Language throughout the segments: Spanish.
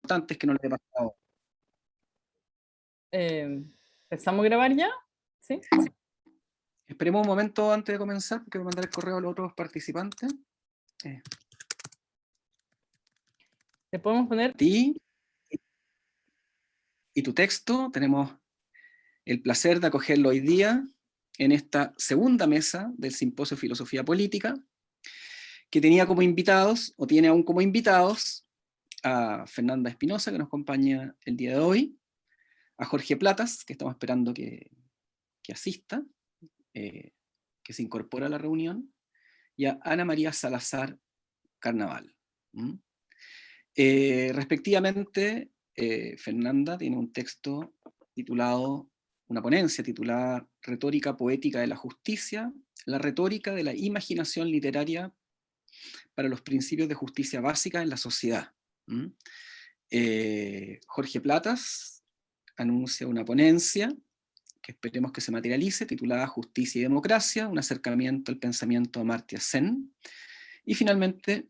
importantes que no les he pasado. ¿Empezamos a grabar ya? ¿Sí? Esperemos un momento antes de comenzar, porque voy a mandar el correo a los otros participantes. ¿Le podemos poner? Ti y tu texto. Tenemos el placer de acogerlo hoy día en esta segunda mesa del Simposio Filosofía Política, que tenía como invitados, o tiene aún como invitados, a Fernanda Espinosa, que nos acompaña el día de hoy, a Jorge Platas, que estamos esperando que asista, que se incorpora a la reunión, y a Ana María Salazar Carnaval. Respectivamente, Fernanda tiene un texto titulado, una ponencia titulada Retórica Poética de la Justicia, la retórica de la imaginación literaria para los principios de justicia básica en la sociedad. Jorge Platas anuncia una ponencia que esperemos que se materialice, titulada Justicia y Democracia, un acercamiento al pensamiento de Amartya Sen. Y finalmente,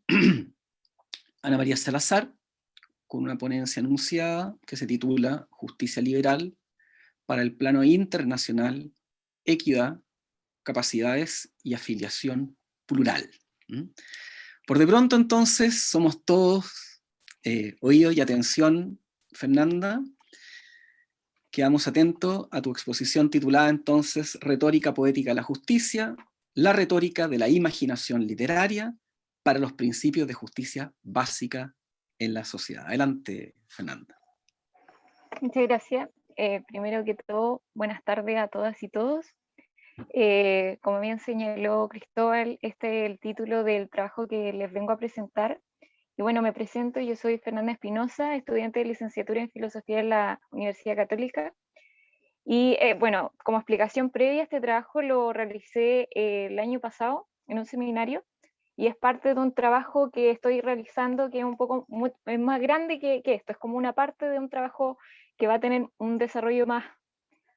Ana María Salazar, con una ponencia anunciada que se titula Justicia Liberal para el plano internacional, equidad, capacidades y afiliación plural. Por de pronto, entonces, somos todos oídos y atención, Fernanda. Quedamos atentos a tu exposición titulada entonces Retórica Poética de la Justicia, la retórica de la imaginación literaria para los principios de justicia básica en la sociedad. Adelante, Fernanda. Muchas gracias. Primero que todo, buenas tardes a todas y todos. Como bien señaló Cristóbal, este es el título del trabajo que les vengo a presentar. Y bueno, me presento, yo soy Fernanda Espinosa, estudiante de licenciatura en Filosofía en la Universidad Católica. Y bueno, como explicación previa, este trabajo lo realicé el año pasado en un seminario, y es parte de un trabajo que estoy realizando que es un poco es más grande que esto, es como una parte de un trabajo que va a tener un desarrollo más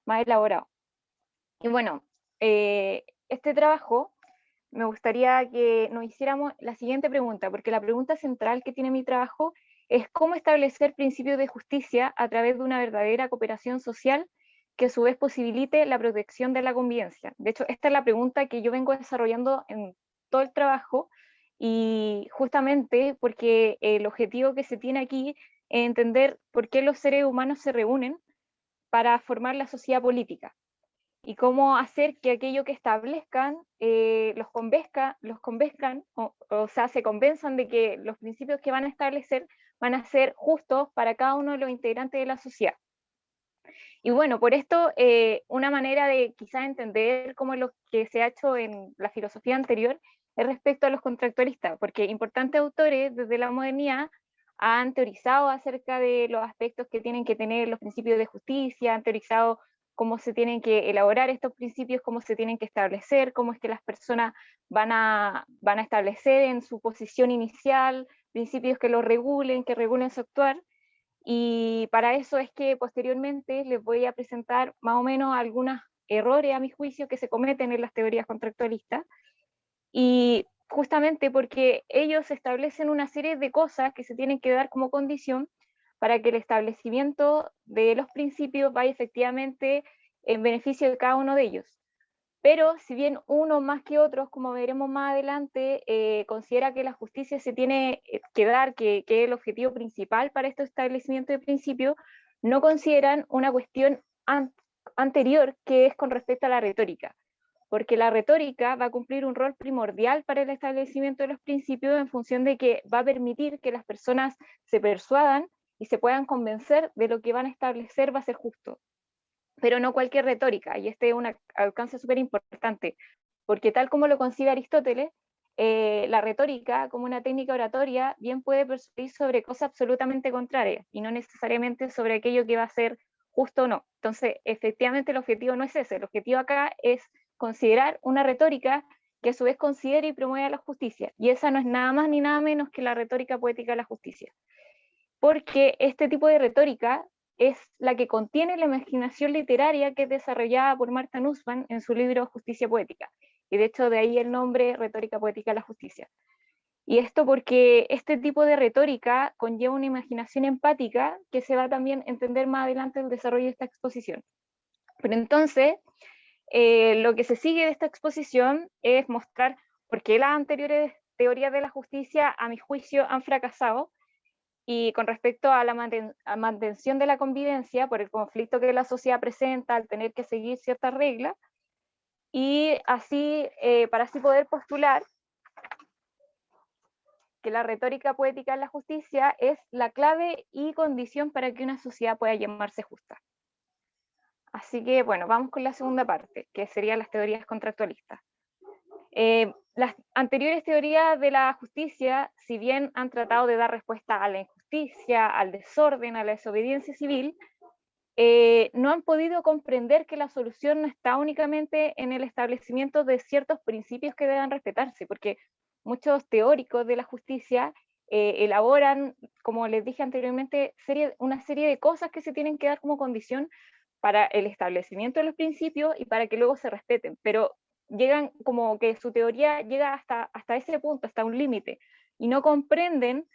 elaborado. Y bueno, este trabajo me gustaría que nos hiciéramos la siguiente pregunta, porque la pregunta central que tiene mi trabajo es cómo establecer principios de justicia a través de una verdadera cooperación social que a su vez posibilite la protección de la convivencia. De hecho, esta es la pregunta que yo vengo desarrollando en todo el trabajo, y justamente porque el objetivo que se tiene aquí es entender por qué los seres humanos se reúnen para formar la sociedad política, y cómo hacer que aquello que establezcan los convenzcan, o sea, se convenzan de que los principios que van a establecer van a ser justos para cada uno de los integrantes de la sociedad. Y bueno, por esto, una manera de quizás entender cómo es lo que se ha hecho en la filosofía anterior es respecto a los contractualistas, porque importantes autores desde la modernidad han teorizado acerca de los aspectos que tienen que tener los principios de justicia, han teorizado cómo se tienen que elaborar estos principios, cómo se tienen que establecer, cómo es que las personas van a establecer en su posición inicial principios que los regulen, que regulen su actuar. Y para eso es que posteriormente les voy a presentar más o menos algunos errores a mi juicio que se cometen en las teorías contractualistas, y justamente porque ellos establecen una serie de cosas que se tienen que dar como condición para que el establecimiento de los principios vaya efectivamente en beneficio de cada uno de ellos. Pero si bien uno más que otros, como veremos más adelante, considera que la justicia se tiene que dar, que es el objetivo principal para este establecimiento de principios, no consideran una cuestión anterior, que es con respecto a la retórica, porque la retórica va a cumplir un rol primordial para el establecimiento de los principios, en función de que va a permitir que las personas se persuadan y se puedan convencer de lo que van a establecer va a ser justo. Pero no cualquier retórica, y este es un alcance súper importante, porque tal como lo concibe Aristóteles, la retórica como una técnica oratoria bien puede persuadir sobre cosas absolutamente contrarias, y no necesariamente sobre aquello que va a ser justo o no. Entonces, efectivamente el objetivo no es ese, el objetivo acá es considerar una retórica que a su vez considere y promueva la justicia, y esa no es nada más ni nada menos que la retórica poética de la justicia, porque este tipo de retórica es la que contiene la imaginación literaria que es desarrollada por Martha Nussbaum en su libro Justicia Poética, y de hecho de ahí el nombre Retórica Poética de la Justicia. Y esto porque este tipo de retórica conlleva una imaginación empática que se va también a entender más adelante en el desarrollo de esta exposición. Pero entonces, lo que se sigue de esta exposición es mostrar por qué las anteriores teorías de la justicia, a mi juicio, han fracasado, y con respecto a la mantención de la convivencia por el conflicto que la sociedad presenta al tener que seguir ciertas reglas, y así, para así poder postular que la retórica poética en la justicia es la clave y condición para que una sociedad pueda llamarse justa. Así que, bueno, vamos con la segunda parte, que serían las teorías contractualistas. Las anteriores teorías de la justicia, si bien han tratado de dar respuesta a la injusticia, al desorden, a la desobediencia civil, no han podido comprender que la solución no está únicamente en el establecimiento de ciertos principios que deben respetarse, porque muchos teóricos de la justicia elaboran, como les dije anteriormente, una serie de cosas que se tienen que dar como condición para el establecimiento de los principios y para que luego se respeten, pero llegan como que su teoría llega hasta ese punto, hasta un límite, y no comprenden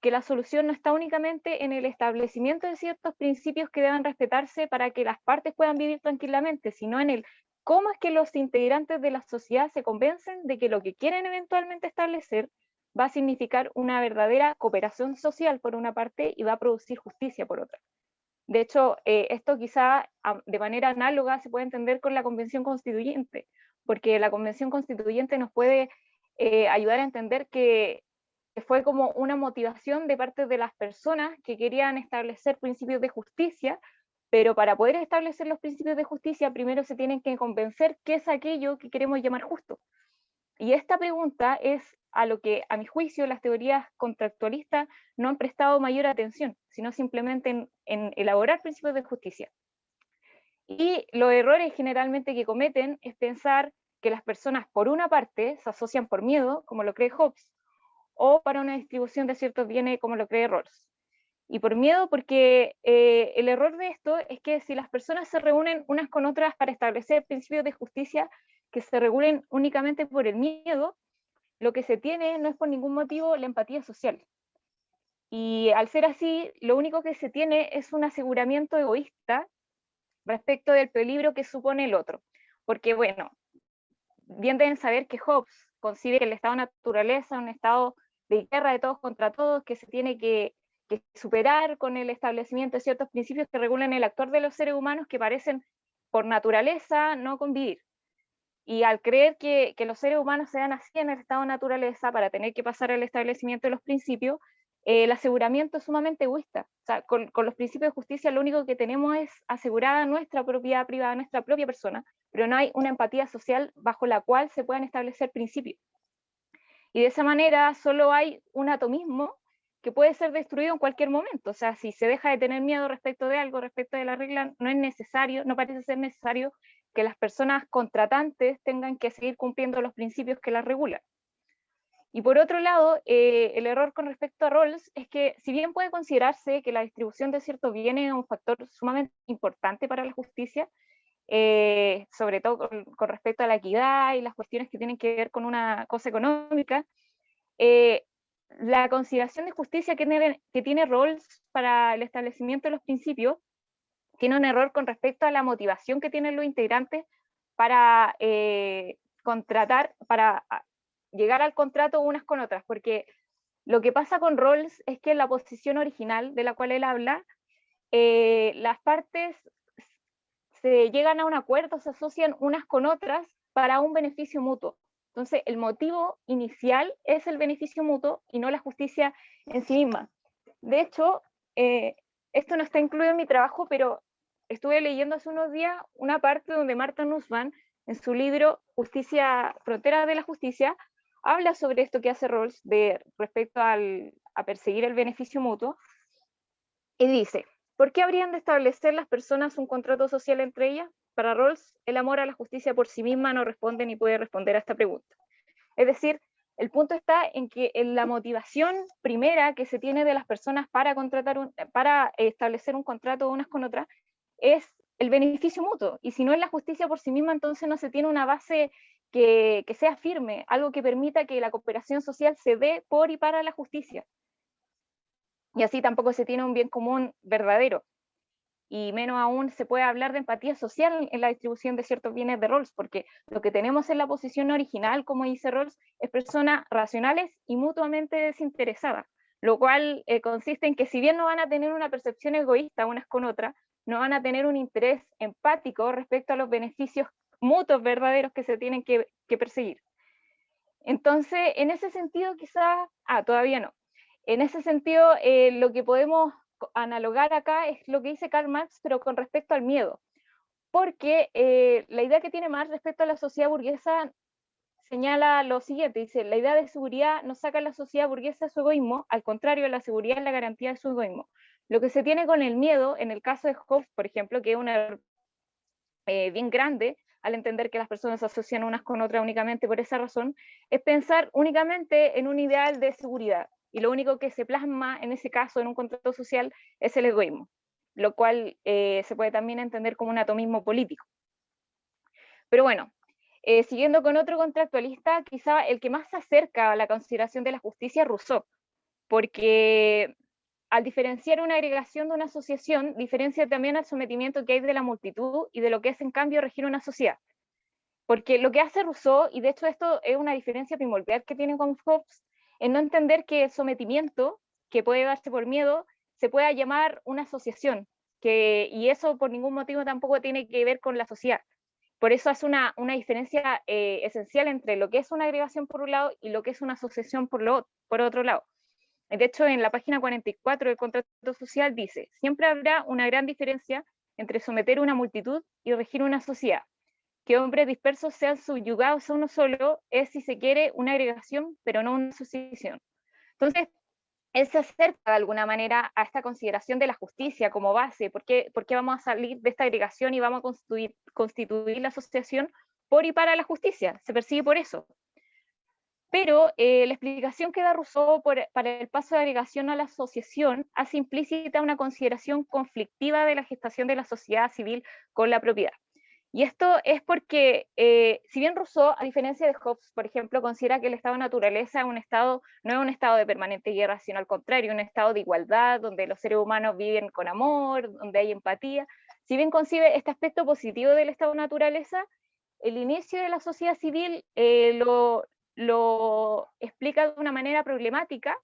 que la solución no está únicamente en el establecimiento de ciertos principios que deben respetarse para que las partes puedan vivir tranquilamente, sino en el cómo es que los integrantes de la sociedad se convencen de que lo que quieren eventualmente establecer va a significar una verdadera cooperación social por una parte y va a producir justicia por otra. De hecho, esto quizá de manera análoga se puede entender con la Convención Constituyente, porque la Convención Constituyente nos puede ayudar a entender que fue como una motivación de parte de las personas que querían establecer principios de justicia, pero para poder establecer los principios de justicia primero se tienen que convencer qué es aquello que queremos llamar justo. Y esta pregunta es a lo que, a mi juicio, las teorías contractualistas no han prestado mayor atención, sino simplemente en elaborar principios de justicia. Y los errores generalmente que cometen es pensar que las personas, por una parte, se asocian por miedo, como lo cree Hobbes, o para una distribución de ciertos bienes, como lo cree Rawls. Y por miedo, porque el error de esto es que si las personas se reúnen unas con otras para establecer principios de justicia que se regulen únicamente por el miedo, lo que se tiene no es por ningún motivo la empatía social. Y al ser así, lo único que se tiene es un aseguramiento egoísta respecto del peligro que supone el otro. Porque, bueno, bien deben saber que Hobbes concibe que el estado de naturaleza es un estado de guerra de todos contra todos, que se tiene que superar con el establecimiento de ciertos principios que regulan el actuar de los seres humanos que parecen por naturaleza no convivir. Y al creer que los seres humanos se dan así en el estado de naturaleza para tener que pasar al establecimiento de los principios, el aseguramiento es sumamente egoísta. O sea, con los principios de justicia lo único que tenemos es asegurada nuestra propiedad privada, nuestra propia persona, pero no hay una empatía social bajo la cual se puedan establecer principios. Y de esa manera solo hay un atomismo que puede ser destruido en cualquier momento. O sea, si se deja de tener miedo respecto de algo, respecto de la regla, no es necesario, no parece ser necesario que las personas contratantes tengan que seguir cumpliendo los principios que las regulan. Y por otro lado, el error con respecto a Rawls es que si bien puede considerarse que la distribución de ciertos bienes es un factor sumamente importante para la justicia, sobre todo con respecto a la equidad y las cuestiones que tienen que ver con una cosa económica, la consideración de justicia que tiene Rawls para el establecimiento de los principios tiene un error con respecto a la motivación que tienen los integrantes para contratar, para llegar al contrato unas con otras, porque lo que pasa con Rawls es que en la posición original de la cual él habla, las partes se llegan a un acuerdo, se asocian unas con otras para un beneficio mutuo. Entonces, el motivo inicial es el beneficio mutuo y no la justicia en sí misma. De hecho, esto no está incluido en mi trabajo, pero estuve leyendo hace unos días una parte donde Martha Nussbaum, en su libro Justicia, Frontera de la Justicia, habla sobre esto que hace Rawls respecto a perseguir el beneficio mutuo, y dice: ¿por qué habrían de establecer las personas un contrato social entre ellas? Para Rawls, el amor a la justicia por sí misma no responde ni puede responder a esta pregunta. Es decir, el punto está en que en la motivación primera que se tiene de las personas para establecer un contrato unas con otras es el beneficio mutuo. Y si no es la justicia por sí misma, entonces no se tiene una base que sea firme, algo que permita que la cooperación social se dé por y para la justicia. Y así tampoco se tiene un bien común verdadero. Y menos aún se puede hablar de empatía social en la distribución de ciertos bienes de Rawls, porque lo que tenemos en la posición original, como dice Rawls, es personas racionales y mutuamente desinteresadas, lo cual consiste en que si bien no van a tener una percepción egoísta unas con otras, no van a tener un interés empático respecto a los beneficios mutuos verdaderos que se tienen que perseguir. Entonces, en ese sentido quizás, todavía no. En ese sentido, lo que podemos analogar acá es lo que dice Karl Marx, pero con respecto al miedo. Porque la idea que tiene Marx respecto a la sociedad burguesa señala lo siguiente, dice, la idea de seguridad no saca a la sociedad burguesa de su egoísmo, al contrario, la seguridad es la garantía de su egoísmo. Lo que se tiene con el miedo, en el caso de Hobbes, por ejemplo, que es un error bien grande, al entender que las personas se asocian unas con otras únicamente por esa razón, es pensar únicamente en un ideal de seguridad. Y lo único que se plasma en ese caso, en un contrato social, es el egoísmo, lo cual se puede también entender como un atomismo político. Pero bueno, siguiendo con otro contractualista, quizá el que más se acerca a la consideración de la justicia es Rousseau, porque al diferenciar una agregación de una asociación, diferencia también al sometimiento que hay de la multitud y de lo que es en cambio regir una sociedad. Porque lo que hace Rousseau, y de hecho esto es una diferencia primordial que tiene con Hobbes, es no entender que el sometimiento, que puede darse por miedo, se pueda llamar una asociación, y eso por ningún motivo tampoco tiene que ver con la sociedad. Por eso hace una diferencia esencial entre lo que es una agregación por un lado y lo que es una asociación por otro lado. De hecho, en la página 44 del contrato social dice, siempre habrá una gran diferencia entre someter una multitud y regir una sociedad. Que hombres dispersos sean subyugados a uno solo es, si se quiere, una agregación, pero no una asociación. Entonces, él se acerca de alguna manera a esta consideración de la justicia como base. ¿Por qué vamos a salir de esta agregación y vamos a constituir la asociación por y para la justicia? Se persigue por eso. Pero la explicación que da Rousseau para el paso de agregación a la asociación hace implícita una consideración conflictiva de la gestación de la sociedad civil con la propiedad. Y esto es porque, si bien Rousseau, a diferencia de Hobbes, por ejemplo, considera que el estado de naturaleza es no es un estado de permanente guerra, sino al contrario, un estado de igualdad, donde los seres humanos viven con amor, donde hay empatía, si bien concibe este aspecto positivo del estado de naturaleza, el inicio de la sociedad civil lo explica de una manera problemática,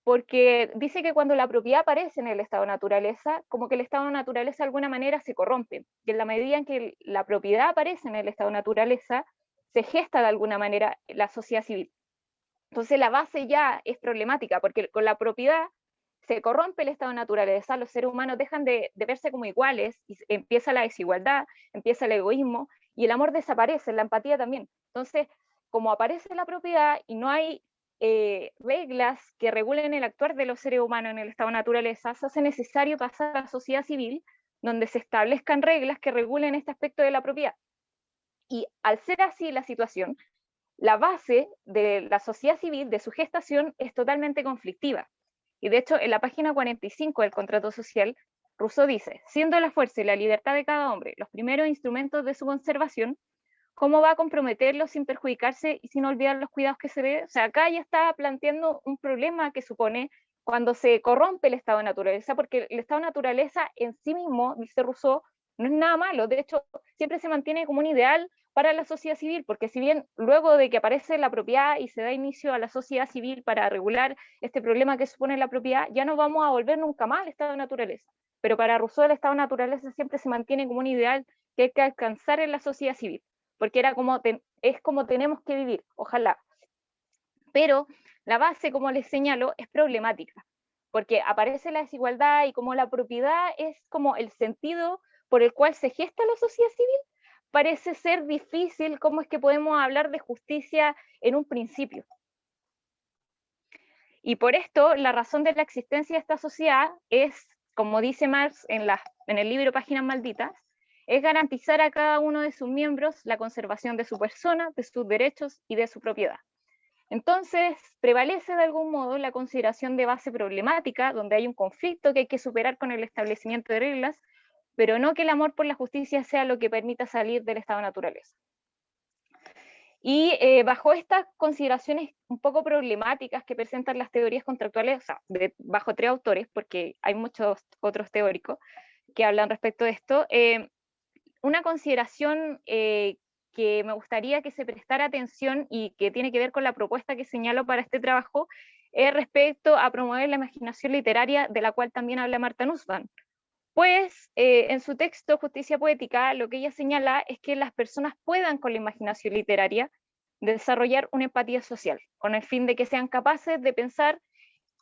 porque dice que cuando la propiedad aparece en el estado de naturaleza, como que el estado de naturaleza de alguna manera se corrompe, y en la medida en que la propiedad aparece en el estado de naturaleza, se gesta de alguna manera la sociedad civil. Entonces la base ya es problemática, porque con la propiedad se corrompe el estado de naturaleza, los seres humanos dejan de verse como iguales, y empieza la desigualdad, empieza el egoísmo, y el amor desaparece, la empatía también. Entonces, como aparece la propiedad y no hay reglas que regulen el actuar de los seres humanos en el estado de naturaleza, se hace necesario pasar a la sociedad civil, donde se establezcan reglas que regulen este aspecto de la propiedad. Y al ser así la situación, la base de la sociedad civil, de su gestación, es totalmente conflictiva. Y de hecho, en la página 45 del contrato social, Rousseau dice, siendo la fuerza y la libertad de cada hombre los primeros instrumentos de su conservación, ¿cómo va a comprometerlo sin perjudicarse y sin olvidar los cuidados que se debe? O sea, acá ya está planteando un problema que supone cuando se corrompe el estado de naturaleza, porque el estado de naturaleza en sí mismo, dice Rousseau, no es nada malo, de hecho, siempre se mantiene como un ideal para la sociedad civil, porque si bien luego de que aparece la propiedad y se da inicio a la sociedad civil para regular este problema que supone la propiedad, ya no vamos a volver nunca más al estado de naturaleza. Pero para Rousseau el estado de naturaleza siempre se mantiene como un ideal que hay que alcanzar en la sociedad civil, porque es como tenemos que vivir, ojalá. Pero la base, como les señalo, es problemática, porque aparece la desigualdad y como la propiedad es como el sentido por el cual se gesta la sociedad civil, parece ser difícil cómo es que podemos hablar de justicia en un principio. Y por esto, la razón de la existencia de esta sociedad es, como dice Marx en el libro Páginas Malditas, es garantizar a cada uno de sus miembros la conservación de su persona, de sus derechos y de su propiedad. Entonces, prevalece de algún modo la consideración de base problemática, donde hay un conflicto que hay que superar con el establecimiento de reglas, pero no que el amor por la justicia sea lo que permita salir del estado de naturaleza. Y bajo estas consideraciones un poco problemáticas que presentan las teorías contractuales, o sea, bajo 3 autores, porque hay muchos otros teóricos que hablan respecto de esto, una consideración que me gustaría que se prestara atención y que tiene que ver con la propuesta que señalo para este trabajo, es respecto a promover la imaginación literaria, de la cual también habla Marta Nussbaum. Pues en su texto Justicia Poética, lo que ella señala es que las personas puedan con la imaginación literaria desarrollar una empatía social, con el fin de que sean capaces de pensar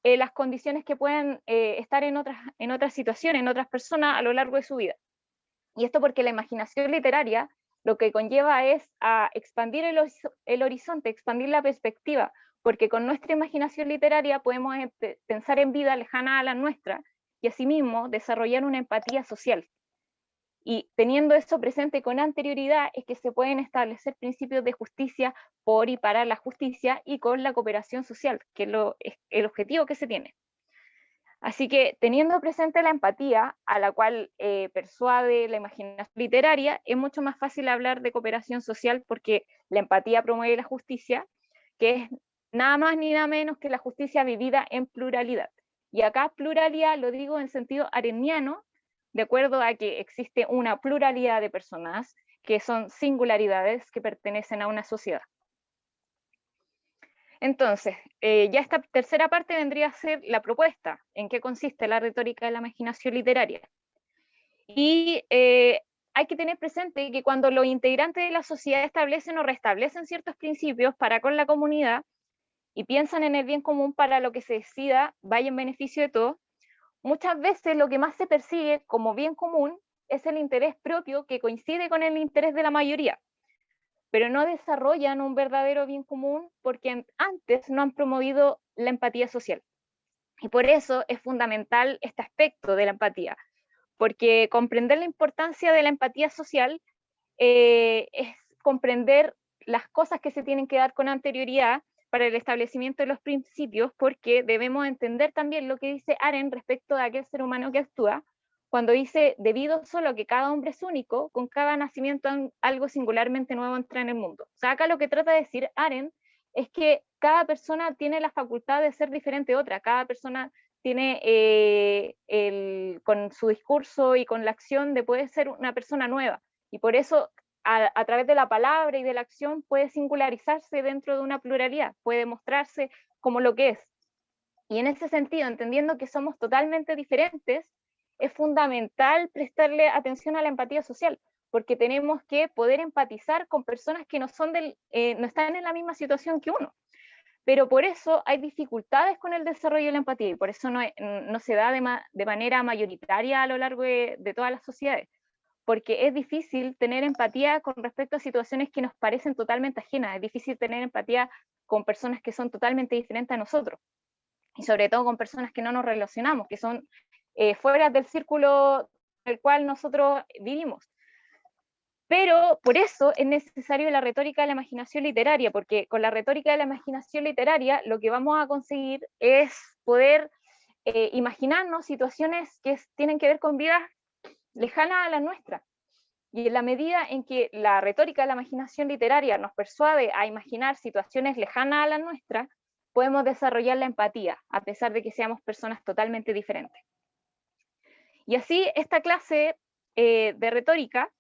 las condiciones que pueden estar en otras situaciones, en otras personas a lo largo de su vida. Y esto porque la imaginación literaria lo que conlleva es a expandir el horizonte, expandir la perspectiva, porque con nuestra imaginación literaria podemos pensar en vida lejana a la nuestra y asimismo desarrollar una empatía social. Y teniendo eso presente con anterioridad es que se pueden establecer principios de justicia por y para la justicia y con la cooperación social, que es el objetivo que se tiene. Así que teniendo presente la empatía, a la cual persuade la imaginación literaria, es mucho más fácil hablar de cooperación social porque la empatía promueve la justicia, que es nada más ni nada menos que la justicia vivida en pluralidad. Y acá pluralidad lo digo en sentido areniano, de acuerdo a que existe una pluralidad de personas que son singularidades que pertenecen a una sociedad. Entonces, ya esta tercera parte vendría a ser la propuesta, en qué consiste la retórica de la imaginación literaria. Y hay que tener presente que cuando los integrantes de la sociedad establecen o restablecen ciertos principios para con la comunidad y piensan en el bien común para lo que se decida vaya en beneficio de todos, muchas veces lo que más se persigue como bien común es el interés propio que coincide con el interés de la mayoría, pero no desarrollan un verdadero bien común porque antes no han promovido la empatía social. Y por eso es fundamental este aspecto de la empatía, porque comprender la importancia de la empatía social es comprender las cosas que se tienen que dar con anterioridad para el establecimiento de los principios, porque debemos entender también lo que dice Arendt respecto de aquel ser humano que actúa, cuando dice, debido solo a que cada hombre es único, con cada nacimiento algo singularmente nuevo entra en el mundo. O sea, acá lo que trata de decir Arendt es que cada persona tiene la facultad de ser diferente a otra, cada persona tiene con su discurso y con la acción de poder ser una persona nueva, y por eso a través de la palabra y de la acción puede singularizarse dentro de una pluralidad, puede mostrarse como lo que es. Y en ese sentido, entendiendo que somos totalmente diferentes, es fundamental prestarle atención a la empatía social, porque tenemos que poder empatizar con personas que no están en la misma situación que uno. Pero por eso hay dificultades con el desarrollo de la empatía y por eso no se da de manera mayoritaria a lo largo de todas las sociedades, porque es difícil tener empatía con respecto a situaciones que nos parecen totalmente ajenas, es difícil tener empatía con personas que son totalmente diferentes a nosotros, y sobre todo con personas que no nos relacionamos, que son fuera del círculo en el cual nosotros vivimos. Pero por eso es necesario la retórica de la imaginación literaria, porque con la retórica de la imaginación literaria lo que vamos a conseguir es poder imaginarnos situaciones que tienen que ver con vidas lejanas a la nuestra. Y en la medida en que la retórica de la imaginación literaria nos persuade a imaginar situaciones lejanas a la nuestra, podemos desarrollar la empatía, a pesar de que seamos personas totalmente diferentes. Y así esta clase de retórica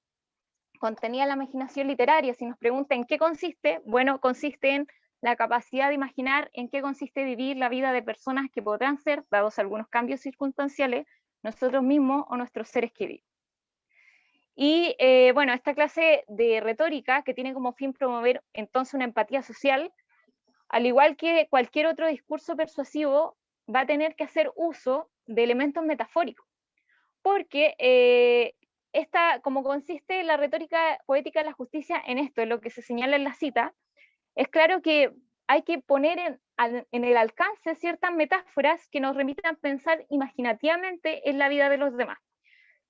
contenía la imaginación literaria. Si nos preguntan en qué consiste, bueno, consiste en la capacidad de imaginar en qué consiste vivir la vida de personas que podrán ser, dados algunos cambios circunstanciales, nosotros mismos o nuestros seres queridos. Y bueno, esta clase de retórica que tiene como fin promover entonces una empatía social, al igual que cualquier otro discurso persuasivo, va a tener que hacer uso de elementos metafóricos, porque como consiste la retórica poética de la justicia en esto, en lo que se señala en la cita, es claro que hay que poner en el alcance ciertas metáforas que nos remitan a pensar imaginativamente en la vida de los demás.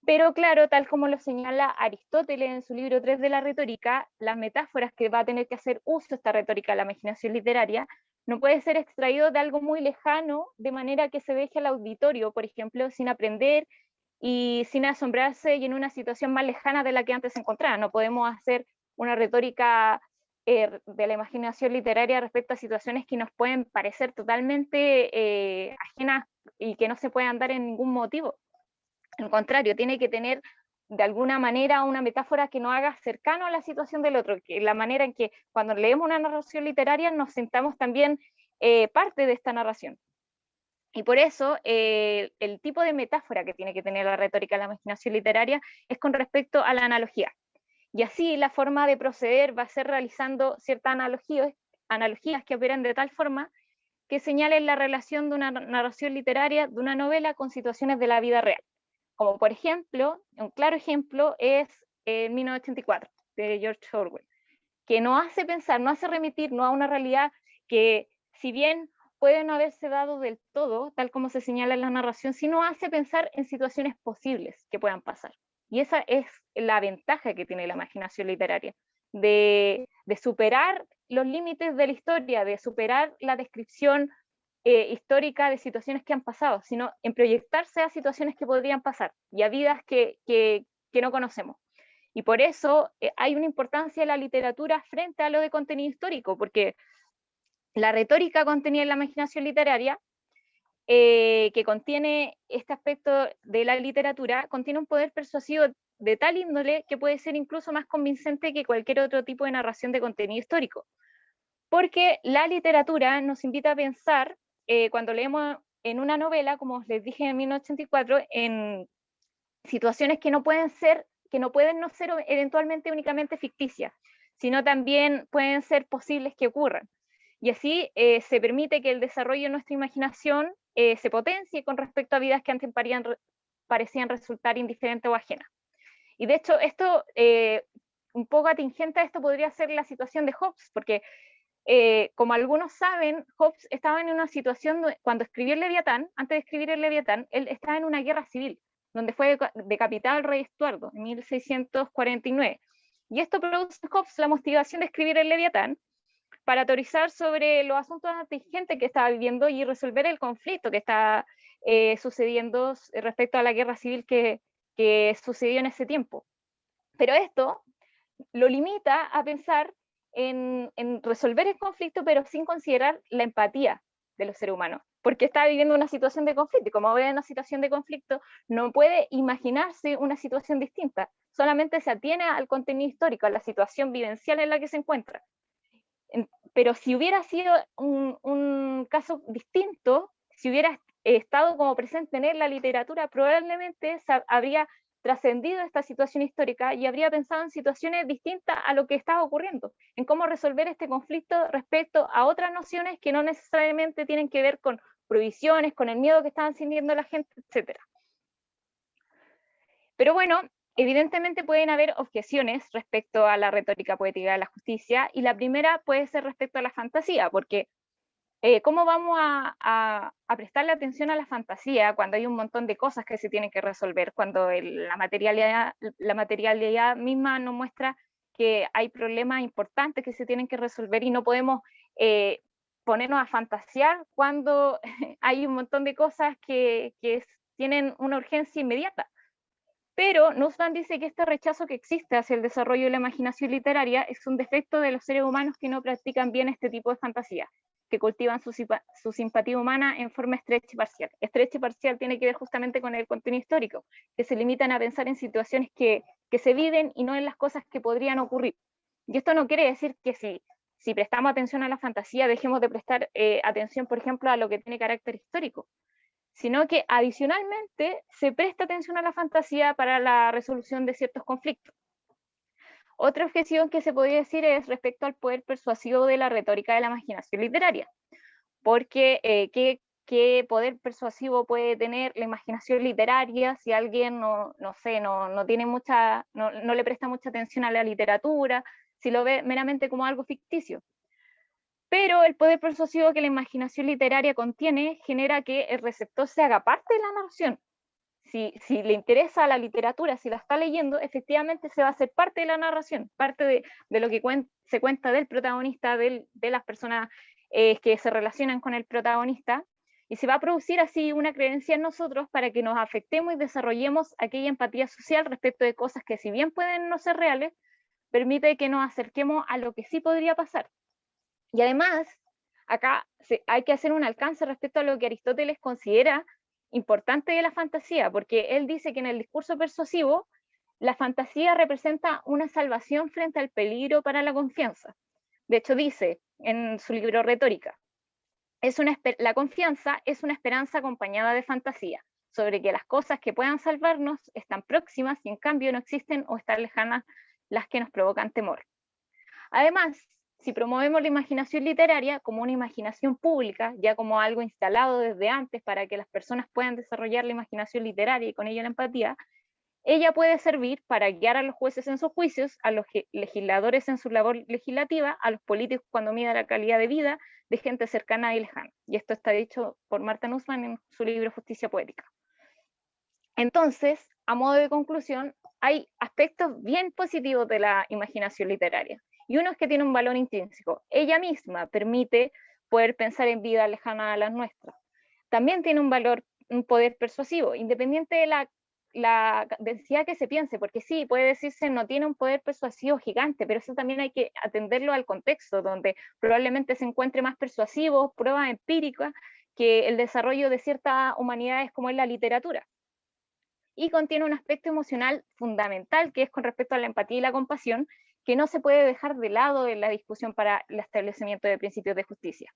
Pero claro, tal como lo señala Aristóteles en su libro 3 de la retórica, las metáforas que va a tener que hacer uso esta retórica de la imaginación literaria no puede ser extraído de algo muy lejano, de manera que se deje al auditorio, por ejemplo, sin aprender y sin asombrarse y en una situación más lejana de la que antes se encontraba. No podemos hacer una retórica de la imaginación literaria respecto a situaciones que nos pueden parecer totalmente ajenas y que no se puedan dar en ningún motivo. Al contrario, tiene que tener de alguna manera una metáfora que nos haga cercano a la situación del otro, que la manera en que cuando leemos una narración literaria nos sintamos también parte de esta narración. Y por eso el tipo de metáfora que tiene que tener la retórica de la imaginación literaria es con respecto a la analogía. Y así la forma de proceder va a ser realizando ciertas analogías que operan de tal forma que señalen la relación de una narración literaria, de una novela, con situaciones de la vida real. Como por ejemplo, un claro ejemplo es 1984, de George Orwell, que nos hace pensar, nos hace remitirnos a una realidad que, si bien puede no haberse dado del todo, tal como se señala en la narración, sí nos hace pensar en situaciones posibles que puedan pasar. Y esa es la ventaja que tiene la imaginación literaria, de superar los límites de la historia, de superar la descripción histórica de situaciones que han pasado, sino en proyectarse a situaciones que podrían pasar y a vidas que no conocemos. Y por eso hay una importancia de la literatura frente a lo de contenido histórico, porque la retórica contenida en la imaginación literaria, que contiene este aspecto de la literatura, contiene un poder persuasivo de tal índole que puede ser incluso más convincente que cualquier otro tipo de narración de contenido histórico. Porque la literatura nos invita a pensar, cuando leemos en una novela, como les dije en 1984, en situaciones que no pueden no ser eventualmente únicamente ficticias, sino también pueden ser posibles que ocurran. Y así se permite que el desarrollo de nuestra imaginación se potencie con respecto a vidas que antes parecían resultar indiferentes o ajenas. Y de hecho, esto, un poco atingente a esto, podría ser la situación de Hobbes, porque como algunos saben, Hobbes estaba en una situación cuando escribió el Leviatán, antes de escribir el Leviatán, él estaba en una guerra civil, donde fue decapitado el rey Estuardo en 1649. Y esto produce en Hobbes la motivación de escribir el Leviatán para teorizar sobre los asuntos atingentes que estaba viviendo y resolver el conflicto que está sucediendo respecto a la guerra civil que sucedió en ese tiempo. Pero esto lo limita a pensar en resolver el conflicto, pero sin considerar la empatía de los seres humanos, porque está viviendo una situación de conflicto, y como ve una situación de conflicto, no puede imaginarse una situación distinta, solamente se atiene al contenido histórico, a la situación vivencial en la que se encuentra. Pero si hubiera sido un caso distinto, si hubiera estado como presente en la literatura, probablemente habría trascendido esta situación histórica y habría pensado en situaciones distintas a lo que estaba ocurriendo, en cómo resolver este conflicto respecto a otras nociones que no necesariamente tienen que ver con prohibiciones, con el miedo que estaban sintiendo la gente, etc. Pero bueno, evidentemente pueden haber objeciones respecto a la retórica poética de la justicia, y la primera puede ser respecto a la fantasía, porque ¿cómo vamos a prestarle atención a la fantasía cuando hay un montón de cosas que se tienen que resolver, cuando la materialidad misma nos muestra que hay problemas importantes que se tienen que resolver y no podemos ponernos a fantasear cuando hay un montón de cosas que tienen una urgencia inmediata? Pero Nussbaum dice que este rechazo que existe hacia el desarrollo de la imaginación literaria es un defecto de los seres humanos que no practican bien este tipo de fantasía, que cultivan su simpatía humana en forma estrecha y parcial. Estrecha y parcial tiene que ver justamente con el contenido histórico, que se limitan a pensar en situaciones que se viven y no en las cosas que podrían ocurrir. Y esto no quiere decir que si prestamos atención a la fantasía dejemos de prestar atención, por ejemplo, a lo que tiene carácter histórico, sino que adicionalmente se presta atención a la fantasía para la resolución de ciertos conflictos. Otra objeción que se podría decir es respecto al poder persuasivo de la retórica de la imaginación literaria, porque ¿qué poder persuasivo puede tener la imaginación literaria si alguien no tiene no le presta mucha atención a la literatura, si lo ve meramente como algo ficticio? Pero el poder persuasivo que la imaginación literaria contiene genera que el receptor se haga parte de la narración. Si le interesa la literatura, si la está leyendo, efectivamente se va a hacer parte de la narración, parte de lo que se cuenta del protagonista, de las personas que se relacionan con el protagonista, y se va a producir así una creencia en nosotros para que nos afectemos y desarrollemos aquella empatía social respecto de cosas que, si bien pueden no ser reales, permite que nos acerquemos a lo que sí podría pasar. Y además, acá hay que hacer un alcance respecto a lo que Aristóteles considera importante de la fantasía, porque él dice que en el discurso persuasivo, la fantasía representa una salvación frente al peligro para la confianza. De hecho, dice en su libro Retórica, la confianza es una esperanza acompañada de fantasía, sobre que las cosas que puedan salvarnos están próximas y en cambio no existen o están lejanas las que nos provocan temor. Además, si promovemos la imaginación literaria como una imaginación pública, ya como algo instalado desde antes para que las personas puedan desarrollar la imaginación literaria y con ello la empatía, ella puede servir para guiar a los jueces en sus juicios, a los legisladores en su labor legislativa, a los políticos cuando mida la calidad de vida de gente cercana y lejana. Y esto está dicho por Martha Nussbaum en su libro Justicia Poética. Entonces, a modo de conclusión, hay aspectos bien positivos de la imaginación literaria. Y uno es que tiene un valor intrínseco. Ella misma permite poder pensar en vida lejana a las nuestras. También tiene un poder persuasivo, independiente de la densidad que se piense, porque sí, puede decirse no tiene un poder persuasivo gigante, pero eso también hay que atenderlo al contexto, donde probablemente se encuentre más persuasivo, pruebas empíricas, que el desarrollo de ciertas humanidades como es la literatura. Y contiene un aspecto emocional fundamental, que es con respecto a la empatía y la compasión, que no se puede dejar de lado en la discusión para el establecimiento de principios de justicia.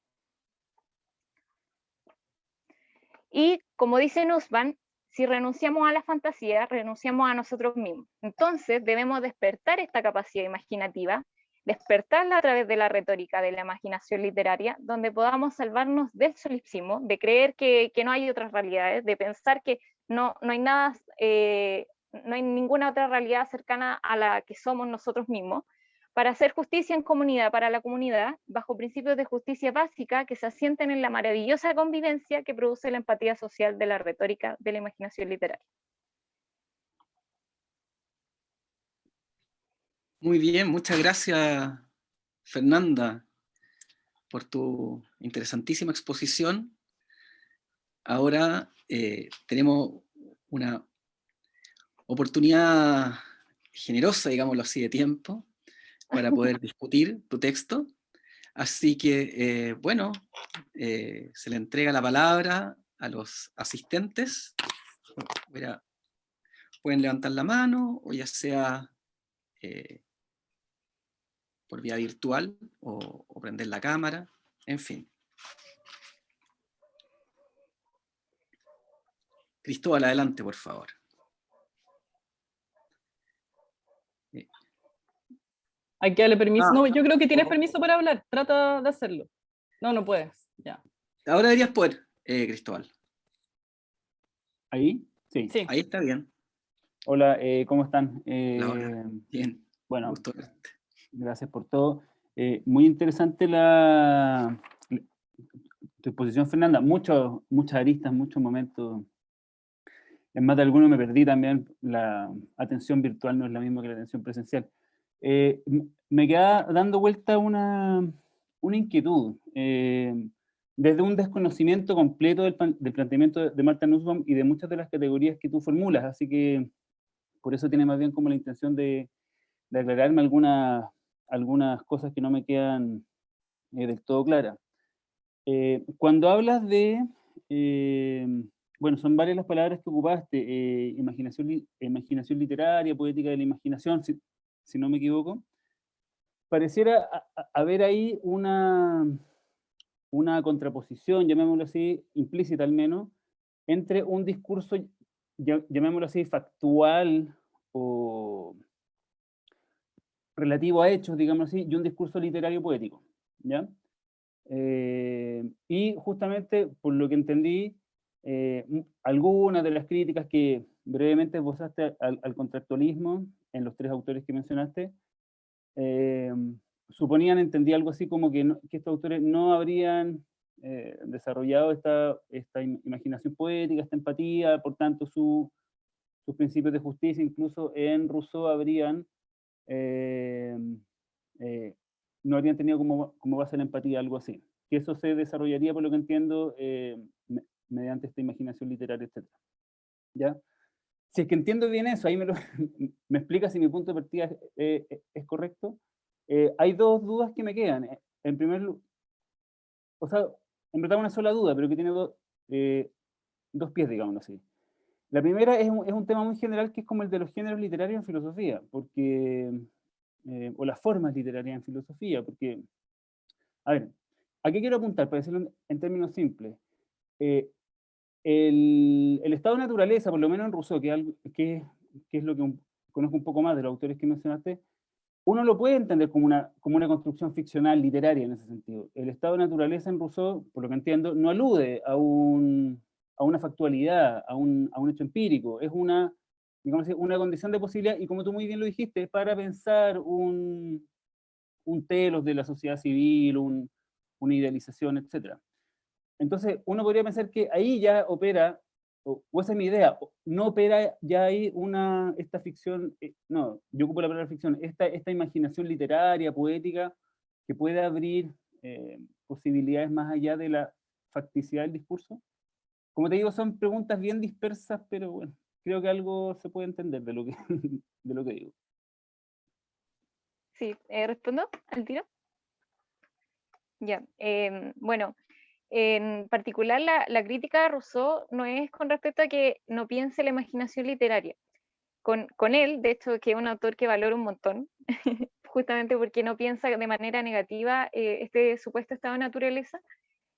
Y como dice Nussbaum, si renunciamos a la fantasía, renunciamos a nosotros mismos. Entonces debemos despertar esta capacidad imaginativa, despertarla a través de la retórica, de la imaginación literaria, donde podamos salvarnos del solipsismo, de creer que no hay otras realidades, de pensar que no hay nada, no hay ninguna otra realidad cercana a la que somos nosotros mismos, para hacer justicia en comunidad para la comunidad, bajo principios de justicia básica que se asienten en la maravillosa convivencia que produce la empatía social de la retórica de la imaginación literaria. Muy bien, muchas gracias, Fernanda, por tu interesantísima exposición. Ahora tenemos una oportunidad generosa, digámoslo así, de tiempo para poder discutir tu texto. Así que, bueno, se le entrega la palabra a los asistentes. Pueden levantar la mano, o ya sea por vía virtual, o prender la cámara, en fin. Cristóbal, adelante, por favor. Hay que darle permiso. No, yo creo que tienes permiso para hablar. Trata de hacerlo. No, no puedes. Ya. Ahora deberías poder, Cristóbal. ¿Ahí? Sí. Sí. Ahí está bien. Hola, ¿cómo están? Hola. Bien. Bueno, Gusto verte. gracias por todo. Muy interesante tu exposición, Fernanda. Muchas aristas, muchos momentos. En más de alguno me perdí también. La atención virtual no es la misma que la atención presencial. Me queda dando vuelta una inquietud. Desde un desconocimiento completo del planteamiento de Martha Nussbaum y de muchas de las categorías que tú formulas, así que por eso tiene más bien como la intención de aclararme algunas cosas que no me quedan del todo claras. Cuando hablas de, bueno, son varias las palabras que ocupaste, imaginación literaria, poética de la imaginación, si no me equivoco, pareciera haber ahí una contraposición, llamémoslo así, implícita al menos, entre un discurso, llamémoslo así, factual o relativo a hechos, digamos así, y un discurso literario poético, ¿ya? Y justamente, por lo que entendí, algunas de las críticas que brevemente esbozaste al contractualismo en los tres autores que mencionaste, suponían, entendí algo así como que estos autores no habrían desarrollado esta imaginación poética, esta empatía, por tanto sus principios de justicia, incluso en Rousseau habrían no habrían tenido como base la empatía, algo así. Que eso se desarrollaría, por lo que entiendo, mediante esta imaginación literaria, etc. ¿Ya? si es que entiendo bien eso, ahí me explica si mi punto de partida es correcto. Hay dos dudas que me quedan. En primer lugar, o sea, en verdad una sola duda, pero que tiene dos pies, digamos así. La primera es un tema muy general, que es como el de los géneros literarios en filosofía, porque, o las formas literarias en filosofía, porque, a ver, ¿a qué quiero apuntar? Para decirlo en términos simples. El estado de naturaleza, por lo menos en Rousseau, que es lo que conozco un poco más de los autores que mencionaste, uno lo puede entender como una construcción ficcional, literaria en ese sentido. El estado de naturaleza en Rousseau, por lo que entiendo, no alude a una factualidad, a un hecho empírico, es digamos así, una condición de posibilidad, y como tú muy bien lo dijiste, para pensar un telos de la sociedad civil, una idealización, etc. Entonces, uno podría pensar que ahí ya opera, o esa es mi idea, no opera ya ahí esta ficción, no, yo ocupo la palabra ficción, esta imaginación literaria, poética, que puede abrir posibilidades más allá de la facticidad del discurso. Como te digo, son preguntas bien dispersas, pero bueno, creo que algo se puede entender de lo que, de lo que digo. Sí, ¿respondo al tiro? Ya, bueno, en particular la crítica a Rousseau no es con respecto a que no piense la imaginación literaria. Con él, de hecho, que es un autor que valoro un montón, justamente porque no piensa de manera negativa este supuesto estado de naturaleza.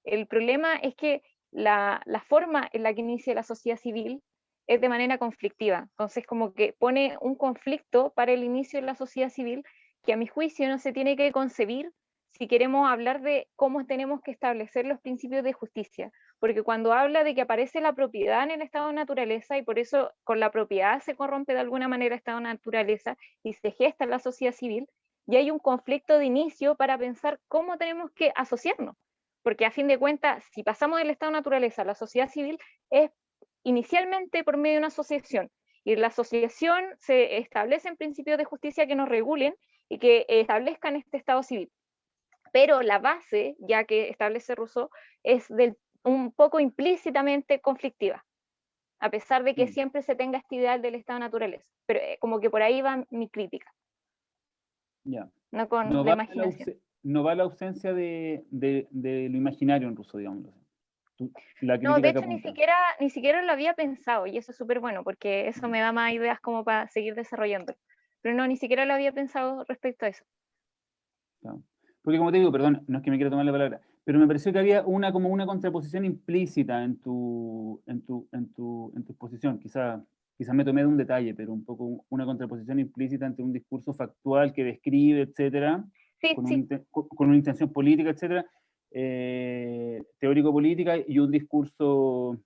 El problema es que la forma en la que inicia la sociedad civil es de manera conflictiva. Entonces, como que pone un conflicto para el inicio de la sociedad civil que a mi juicio no se tiene que concebir si queremos hablar de cómo tenemos que establecer los principios de justicia. Porque cuando habla de que aparece la propiedad en el estado de naturaleza y por eso con la propiedad se corrompe de alguna manera el estado de naturaleza y se gesta la sociedad civil, y hay un conflicto de inicio para pensar cómo tenemos que asociarnos. Porque a fin de cuentas, si pasamos del estado de naturaleza a la sociedad civil, es inicialmente por medio de una asociación. Y en la asociación se establecen principios de justicia que nos regulen y que establezcan este estado civil. Pero la base, ya que establece Rousseau, es un poco implícitamente conflictiva, a pesar de que siempre se tenga este ideal del estado de naturaleza. Pero como que por ahí va mi crítica. Ya. No con No la va imaginación. no va la ausencia de lo imaginario en Rousseau, digámoslo así. La No, de crítica que hecho apunta. ni siquiera lo había pensado y eso es súper bueno porque eso me da más ideas como para seguir desarrollando. Pero no, ni siquiera lo había pensado respecto a eso. Claro. Porque como te digo, perdón, no es que me quiera tomar la palabra, pero me pareció que había como una contraposición implícita en tu exposición. Quizá me tomé de un detalle, pero un poco una contraposición implícita entre un discurso factual que describe, etcétera, Sí, sí. con una intención política, etcétera, teórico-política, y un discurso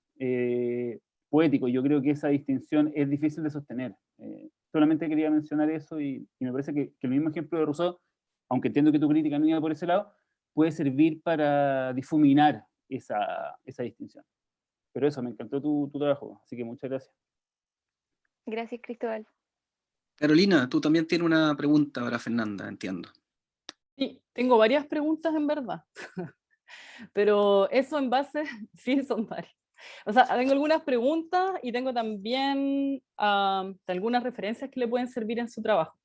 poético. Yo creo que esa distinción es difícil de sostener. Solamente quería mencionar eso y me parece que el mismo ejemplo de Rousseau, aunque entiendo que tu crítica no iba por ese lado, puede servir para difuminar esa distinción. Pero eso, me encantó tu trabajo, así que muchas gracias. Gracias, Cristóbal. Carolina, tú también tienes una pregunta para Fernanda, entiendo. Sí, tengo varias preguntas en verdad, pero eso en base, sí, son varias. O sea, tengo algunas preguntas y tengo también algunas referencias que le pueden servir en su trabajo.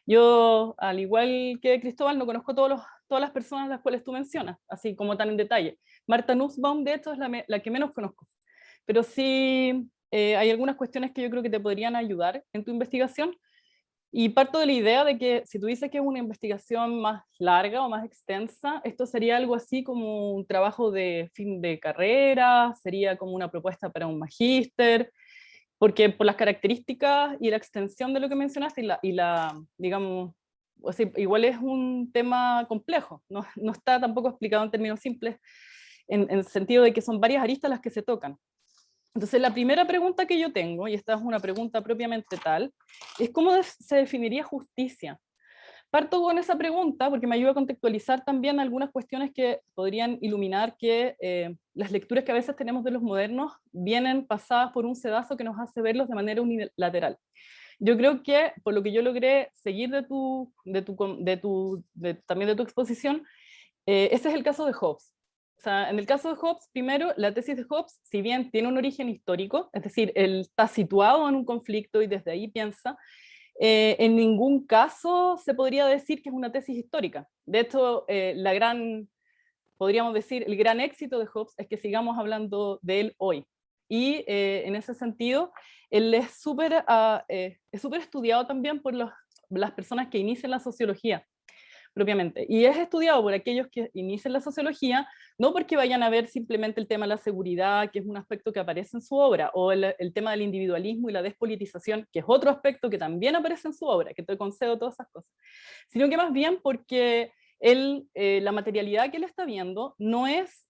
Yo, al igual que Cristóbal, no conozco todas las personas a las cuales tú mencionas, así como tan en detalle. Marta Nussbaum, de hecho, es la que menos conozco. Pero sí hay algunas cuestiones que yo creo que te podrían ayudar en tu investigación. Y parto de la idea de que si tú dices que es una investigación más larga o más extensa, esto sería algo así como un trabajo de fin de carrera, sería como una propuesta para un magíster, porque por las características y la extensión de lo que mencionaste digamos, o sea, igual es un tema complejo, no está tampoco explicado en términos simples, en el sentido de que son varias aristas las que se tocan. Entonces, la primera pregunta que yo tengo, y esta es una pregunta propiamente tal, es cómo se definiría justicia. Parto con esa pregunta porque me ayuda a contextualizar también algunas cuestiones que podrían iluminar que las lecturas que a veces tenemos de los modernos vienen pasadas por un sedazo que nos hace verlos de manera unilateral. Yo creo que, por lo que yo logré seguir también de tu exposición, ese es el caso de Hobbes. O sea, en el caso de Hobbes, primero, la tesis de Hobbes, si bien tiene un origen histórico, es decir, él está situado en un conflicto y desde ahí piensa, en ningún caso se podría decir que es una tesis histórica. De hecho, podríamos decir, el gran éxito de Hobbes es que sigamos hablando de él hoy. Y en ese sentido, él es súper estudiado también por las personas que inician la sociología, propiamente. Y es estudiado por aquellos que inician la sociología, no porque vayan a ver simplemente el tema de la seguridad, que es un aspecto que aparece en su obra, o el tema del individualismo y la despolitización, que es otro aspecto que también aparece en su obra, que te concedo todas esas cosas, sino que más bien porque la materialidad que él está viendo no es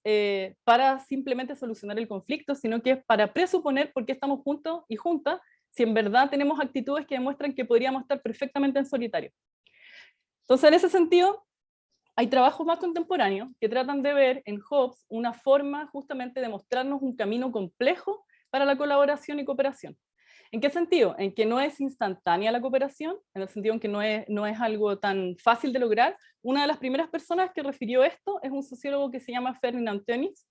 para simplemente solucionar el conflicto, sino que es para presuponer por qué estamos juntos y juntas, si en verdad tenemos actitudes que demuestran que podríamos estar perfectamente en solitario. Entonces, en ese sentido, hay trabajos más contemporáneos que tratan de ver en Hobbes una forma justamente de mostrarnos un camino complejo para la colaboración y cooperación. ¿En qué sentido? En que no es instantánea la cooperación, en el sentido en que no es algo tan fácil de lograr. Una de las primeras personas que refirió esto es un sociólogo que se llama Ferdinand Tönnies,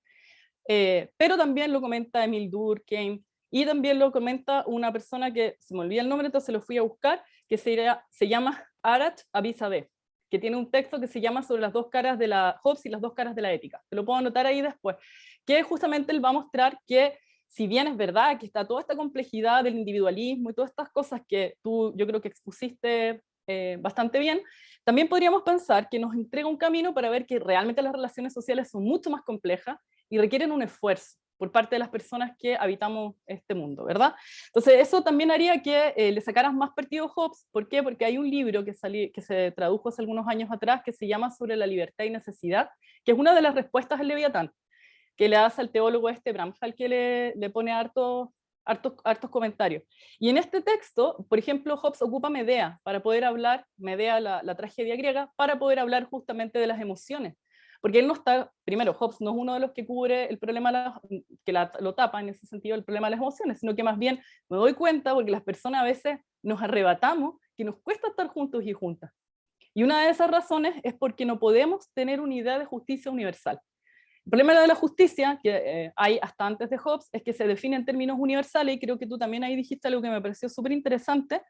pero también lo comenta Emile Durkheim, y también lo comenta una persona que se me olvida el nombre, entonces lo fui a buscar, que se llama Arat Abizadeh, que tiene un texto que se llama Sobre las dos caras de la Hobbes y las dos caras de la ética. Te lo puedo anotar ahí después, que justamente él va a mostrar que si bien es verdad que está toda esta complejidad del individualismo y todas estas cosas que tú yo creo que expusiste bastante bien, también podríamos pensar que nos entrega un camino para ver que realmente las relaciones sociales son mucho más complejas y requieren un esfuerzo por parte de las personas que habitamos este mundo, ¿verdad? Entonces eso también haría que le sacaras más partido a Hobbes. ¿Por qué? Porque hay un libro que se tradujo hace algunos años atrás que se llama Sobre la libertad y necesidad, que es una de las respuestas al Leviatán, que le hace al teólogo Bramhall, que le pone hartos comentarios. Y en este texto, por ejemplo, Hobbes ocupa Medea para poder hablar, Medea, la tragedia griega, para poder hablar justamente de las emociones. Porque él no está, primero, Hobbes no es uno de los que cubre el problema, lo tapa en ese sentido, el problema de las emociones, sino que más bien me doy cuenta porque las personas a veces nos arrebatamos que nos cuesta estar juntos y juntas. Y una de esas razones es porque no podemos tener una idea de justicia universal. El problema de la justicia, que hay hasta antes de Hobbes, es que se define en términos universales, y creo que tú también ahí dijiste algo que me pareció súper interesante,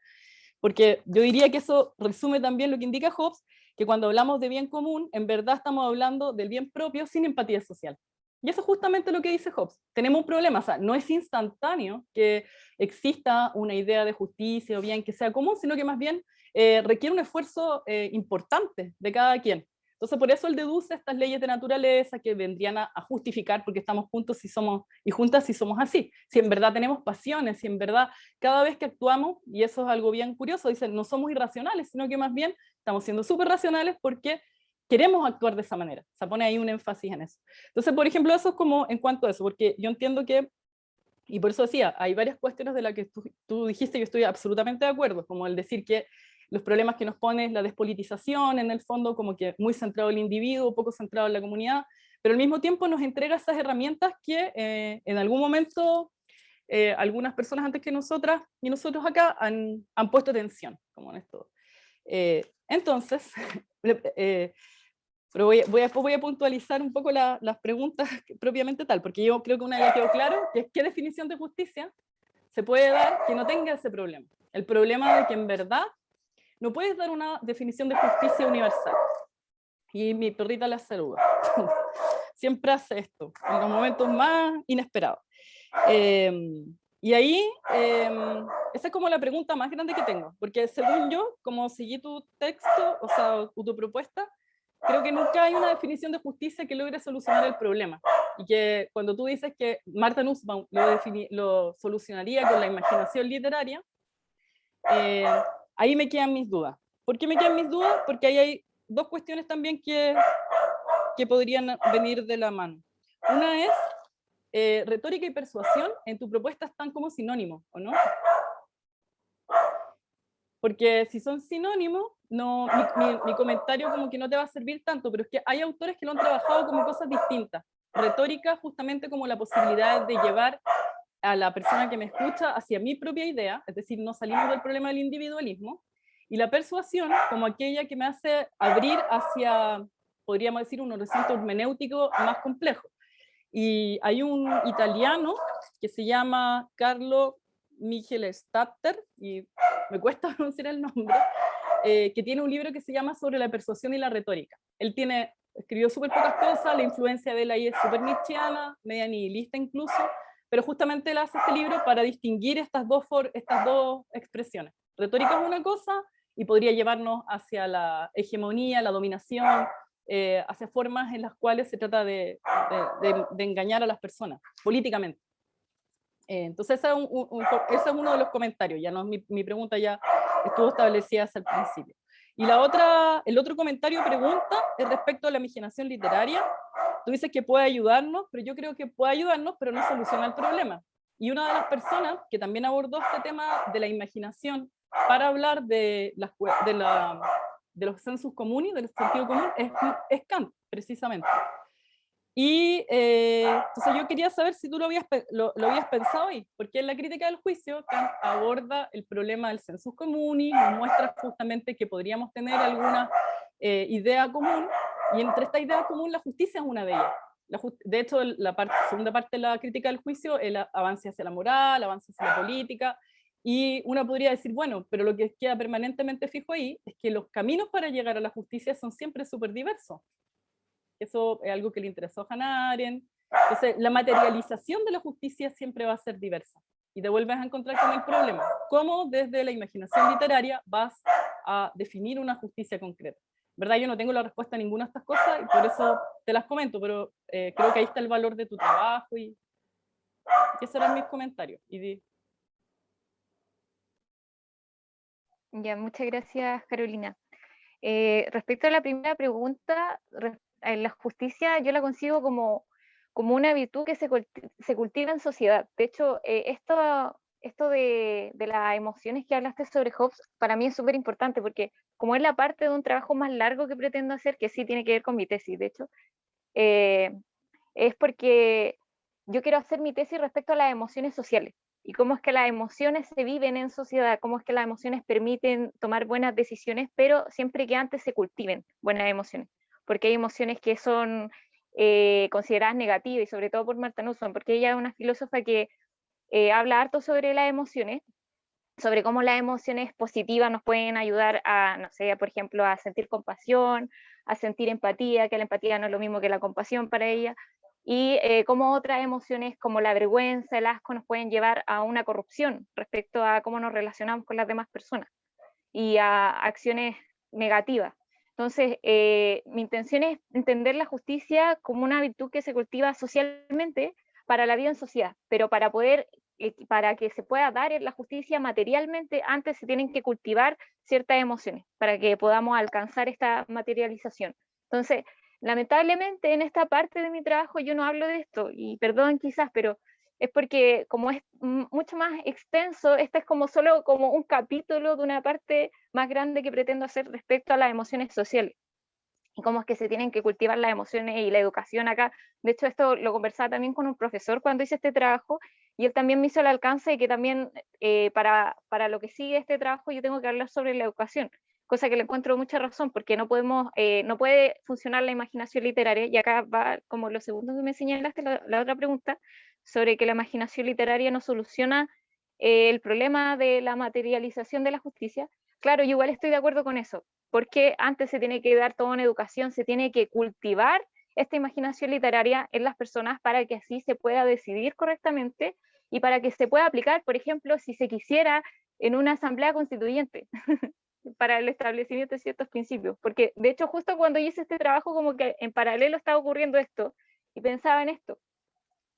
porque yo diría que eso resume también lo que indica Hobbes, que cuando hablamos de bien común, en verdad estamos hablando del bien propio sin empatía social. Y eso es justamente lo que dice Hobbes. Tenemos un problema, o sea, no es instantáneo que exista una idea de justicia o bien que sea común, sino que más bien requiere un esfuerzo importante de cada quien. Entonces, por eso él deduce estas leyes de naturaleza que vendrían a justificar porque estamos juntos y juntas si somos así. Si en verdad tenemos pasiones, si en verdad cada vez que actuamos, y eso es algo bien curioso, dicen, no somos irracionales, sino que más bien estamos siendo súper racionales porque queremos actuar de esa manera. Se pone ahí un énfasis en eso. Entonces, por ejemplo, eso es como en cuanto a eso, porque yo entiendo que, y por eso decía, hay varias cuestiones de las que tú dijiste y yo estoy absolutamente de acuerdo, como el decir que los problemas que nos pone es la despolitización, en el fondo como que muy centrado en el individuo, poco centrado en la comunidad, pero al mismo tiempo nos entrega esas herramientas que en algún momento algunas personas antes que nosotras y nosotros acá han puesto atención, como en esto. Entonces, pero voy a puntualizar un poco las preguntas propiamente tal, porque yo creo que una ya quedó claro, que es qué definición de justicia se puede dar que no tenga ese problema. El problema de que en verdad no puedes dar una definición de justicia universal. Y mi perrita la saluda. Siempre hace esto, en los momentos más inesperados. Y ahí, esa es como la pregunta más grande que tengo, porque según yo, como seguí tu texto, o sea, tu propuesta, creo que nunca hay una definición de justicia que logre solucionar el problema. Y que cuando tú dices que Martha Nussbaum lo solucionaría con la imaginación literaria, ahí me quedan mis dudas. ¿Por qué me quedan mis dudas? Porque ahí hay dos cuestiones también que podrían venir de la mano. Una es, retórica y persuasión en tu propuesta están como sinónimos, ¿o no? Porque si son sinónimos, no, mi comentario como que no te va a servir tanto, pero es que hay autores que lo han trabajado como cosas distintas. Retórica justamente como la posibilidad de llevar a la persona que me escucha hacia mi propia idea, es decir, no salimos del problema del individualismo, y la persuasión como aquella que me hace abrir hacia podríamos decir, un horizonte hermenéutico más complejo. Y hay un italiano que se llama Carlo Michelstatter, y me cuesta pronunciar el nombre, que tiene un libro que se llama Sobre la persuasión y la retórica. Él escribió súper pocas cosas, la influencia de él ahí es súper nietzscheana, media nihilista incluso, pero justamente él hace este libro para distinguir estas dos expresiones. Retórica es una cosa y podría llevarnos hacia la hegemonía, la dominación, hacia formas en las cuales se trata de engañar a las personas, políticamente. Entonces ese es uno de los comentarios, ya no es mi pregunta, ya estuvo establecida hasta el principio. Y el otro comentario pregunta es respecto a la imaginación literaria. Tú dices que puede ayudarnos, pero yo creo que puede ayudarnos, pero no soluciona el problema. Y una de las personas que también abordó este tema de la imaginación para hablar de los sensus comuni, del sentido común, es Kant, precisamente. Y entonces yo quería saber si tú lo habías pensado ahí, porque en la crítica del juicio Kant aborda el problema del sensus comuni, nos muestra justamente que podríamos tener alguna idea común, y entre esta idea común la justicia es una de ellas. De hecho, la segunda parte de la crítica del juicio, el avance hacia la moral, avance hacia la política, y uno podría decir, bueno, pero lo que queda permanentemente fijo ahí es que los caminos para llegar a la justicia son siempre súper diversos. Eso es algo que le interesó a Hannah Arendt. Entonces, la materialización de la justicia siempre va a ser diversa. Y te vuelves a encontrar con el problema. ¿Cómo desde la imaginación literaria vas a definir una justicia concreta? ¿Verdad? Yo no tengo la respuesta a ninguna de estas cosas y por eso te las comento, pero creo que ahí está el valor de tu trabajo y esos eran mis comentarios. Ya, muchas gracias, Carolina. Respecto a la primera pregunta, la justicia yo la consigo como una virtud que se cultiva en sociedad. De hecho, esto de las emociones que hablaste sobre Hobbes, para mí es súper importante, porque como es la parte de un trabajo más largo que pretendo hacer, que sí tiene que ver con mi tesis, de hecho, es porque yo quiero hacer mi tesis respecto a las emociones sociales y cómo es que las emociones se viven en sociedad, cómo es que las emociones permiten tomar buenas decisiones, pero siempre que antes se cultiven buenas emociones, porque hay emociones que son consideradas negativas, y sobre todo por Martha Nussbaum, porque ella es una filósofa que habla harto sobre las emociones, sobre cómo las emociones positivas nos pueden ayudar a, no sé, por ejemplo, a sentir compasión, a sentir empatía, que la empatía no es lo mismo que la compasión para ella, y cómo otras emociones como la vergüenza, el asco nos pueden llevar a una corrupción respecto a cómo nos relacionamos con las demás personas y a acciones negativas. Entonces, mi intención es entender la justicia como una virtud que se cultiva socialmente para la vida en sociedad, pero para que se pueda dar la justicia materialmente, antes se tienen que cultivar ciertas emociones para que podamos alcanzar esta materialización. Entonces, lamentablemente en esta parte de mi trabajo yo no hablo de esto, y perdón quizás, pero es porque como es mucho más extenso, este es como solo como un capítulo de una parte más grande que pretendo hacer respecto a las emociones sociales y cómo es que se tienen que cultivar las emociones y la educación acá. De hecho, esto lo conversaba también con un profesor cuando hice este trabajo, y él también me hizo el alcance de que también para lo que sigue este trabajo yo tengo que hablar sobre la educación, cosa que le encuentro mucha razón, porque no puede funcionar la imaginación literaria, y acá va como lo segundo que me señalaste, la otra pregunta, sobre que la imaginación literaria no soluciona el problema de la materialización de la justicia. Claro, yo igual estoy de acuerdo con eso, porque antes se tiene que dar toda una educación, se tiene que cultivar esta imaginación literaria en las personas para que así se pueda decidir correctamente y para que se pueda aplicar, por ejemplo, si se quisiera en una asamblea constituyente para el establecimiento de ciertos principios. Porque de hecho justo cuando hice este trabajo como que en paralelo estaba ocurriendo esto y pensaba en esto.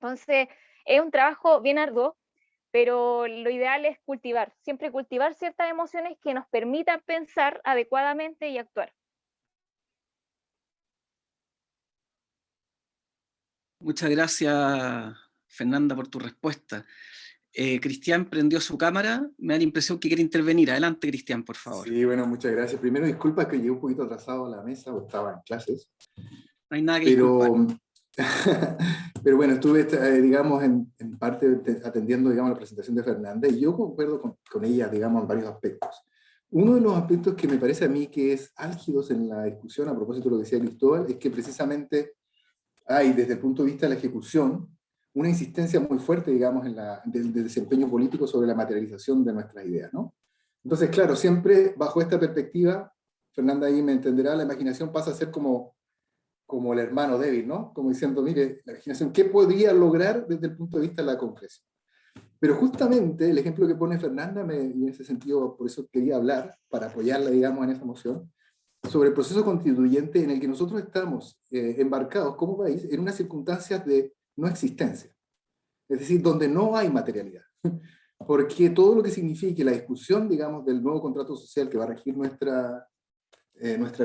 Entonces es un trabajo bien arduo, pero lo ideal es siempre cultivar ciertas emociones que nos permitan pensar adecuadamente y actuar. Muchas gracias, Fernanda, por tu respuesta. Cristian prendió su cámara, me da la impresión que quiere intervenir. Adelante, Cristian, por favor. Sí, bueno, muchas gracias. Primero, disculpa que llegué un poquito atrasado a la mesa, o estaba en clases. No hay nada que disculpar. Pero bueno, estuve, digamos, en parte atendiendo, digamos, la presentación de Fernanda, y yo concuerdo con ella, digamos, en varios aspectos. Uno de los aspectos que me parece a mí que es álgidos en la discusión, a propósito de lo que decía Cristóbal, es que precisamente hay, desde el punto de vista de la ejecución, una insistencia muy fuerte, digamos, del desempeño político sobre la materialización de nuestras ideas, ¿no? Entonces, claro, siempre bajo esta perspectiva, Fernanda ahí me entenderá, la imaginación pasa a ser como el hermano débil, ¿no? Como diciendo, mire, la imaginación, ¿qué podría lograr desde el punto de vista de la concreción? Pero justamente el ejemplo que pone Fernanda, y en ese sentido, por eso quería hablar, para apoyarla, digamos, en esa moción, sobre el proceso constituyente en el que nosotros estamos embarcados como país en unas circunstancias de no existencia. Es decir, donde no hay materialidad. Porque todo lo que signifique la discusión, digamos, del nuevo contrato social que va a regir nuestra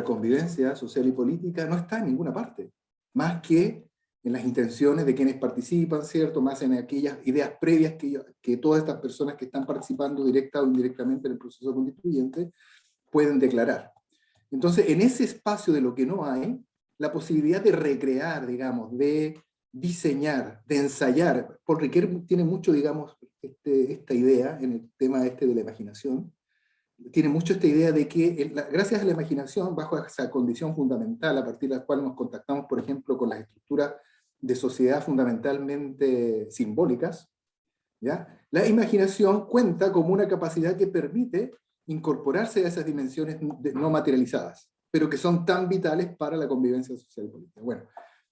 convivencia social y política no está en ninguna parte, más que en las intenciones de quienes participan, ¿cierto? Más en aquellas ideas previas que todas estas personas que están participando directa o indirectamente en el proceso constituyente pueden declarar. Entonces, en ese espacio de lo que no hay, la posibilidad de recrear, digamos, de diseñar, de ensayar, Paul Ricoeur tiene mucho, digamos, esta idea en el tema de la imaginación, tiene mucho esta idea de que gracias a la imaginación, bajo esa condición fundamental a partir de la cual nos contactamos, por ejemplo, con las estructuras de sociedad fundamentalmente simbólicas, ¿ya? La imaginación cuenta como una capacidad que permite incorporarse a esas dimensiones no materializadas, pero que son tan vitales para la convivencia social y política. Bueno,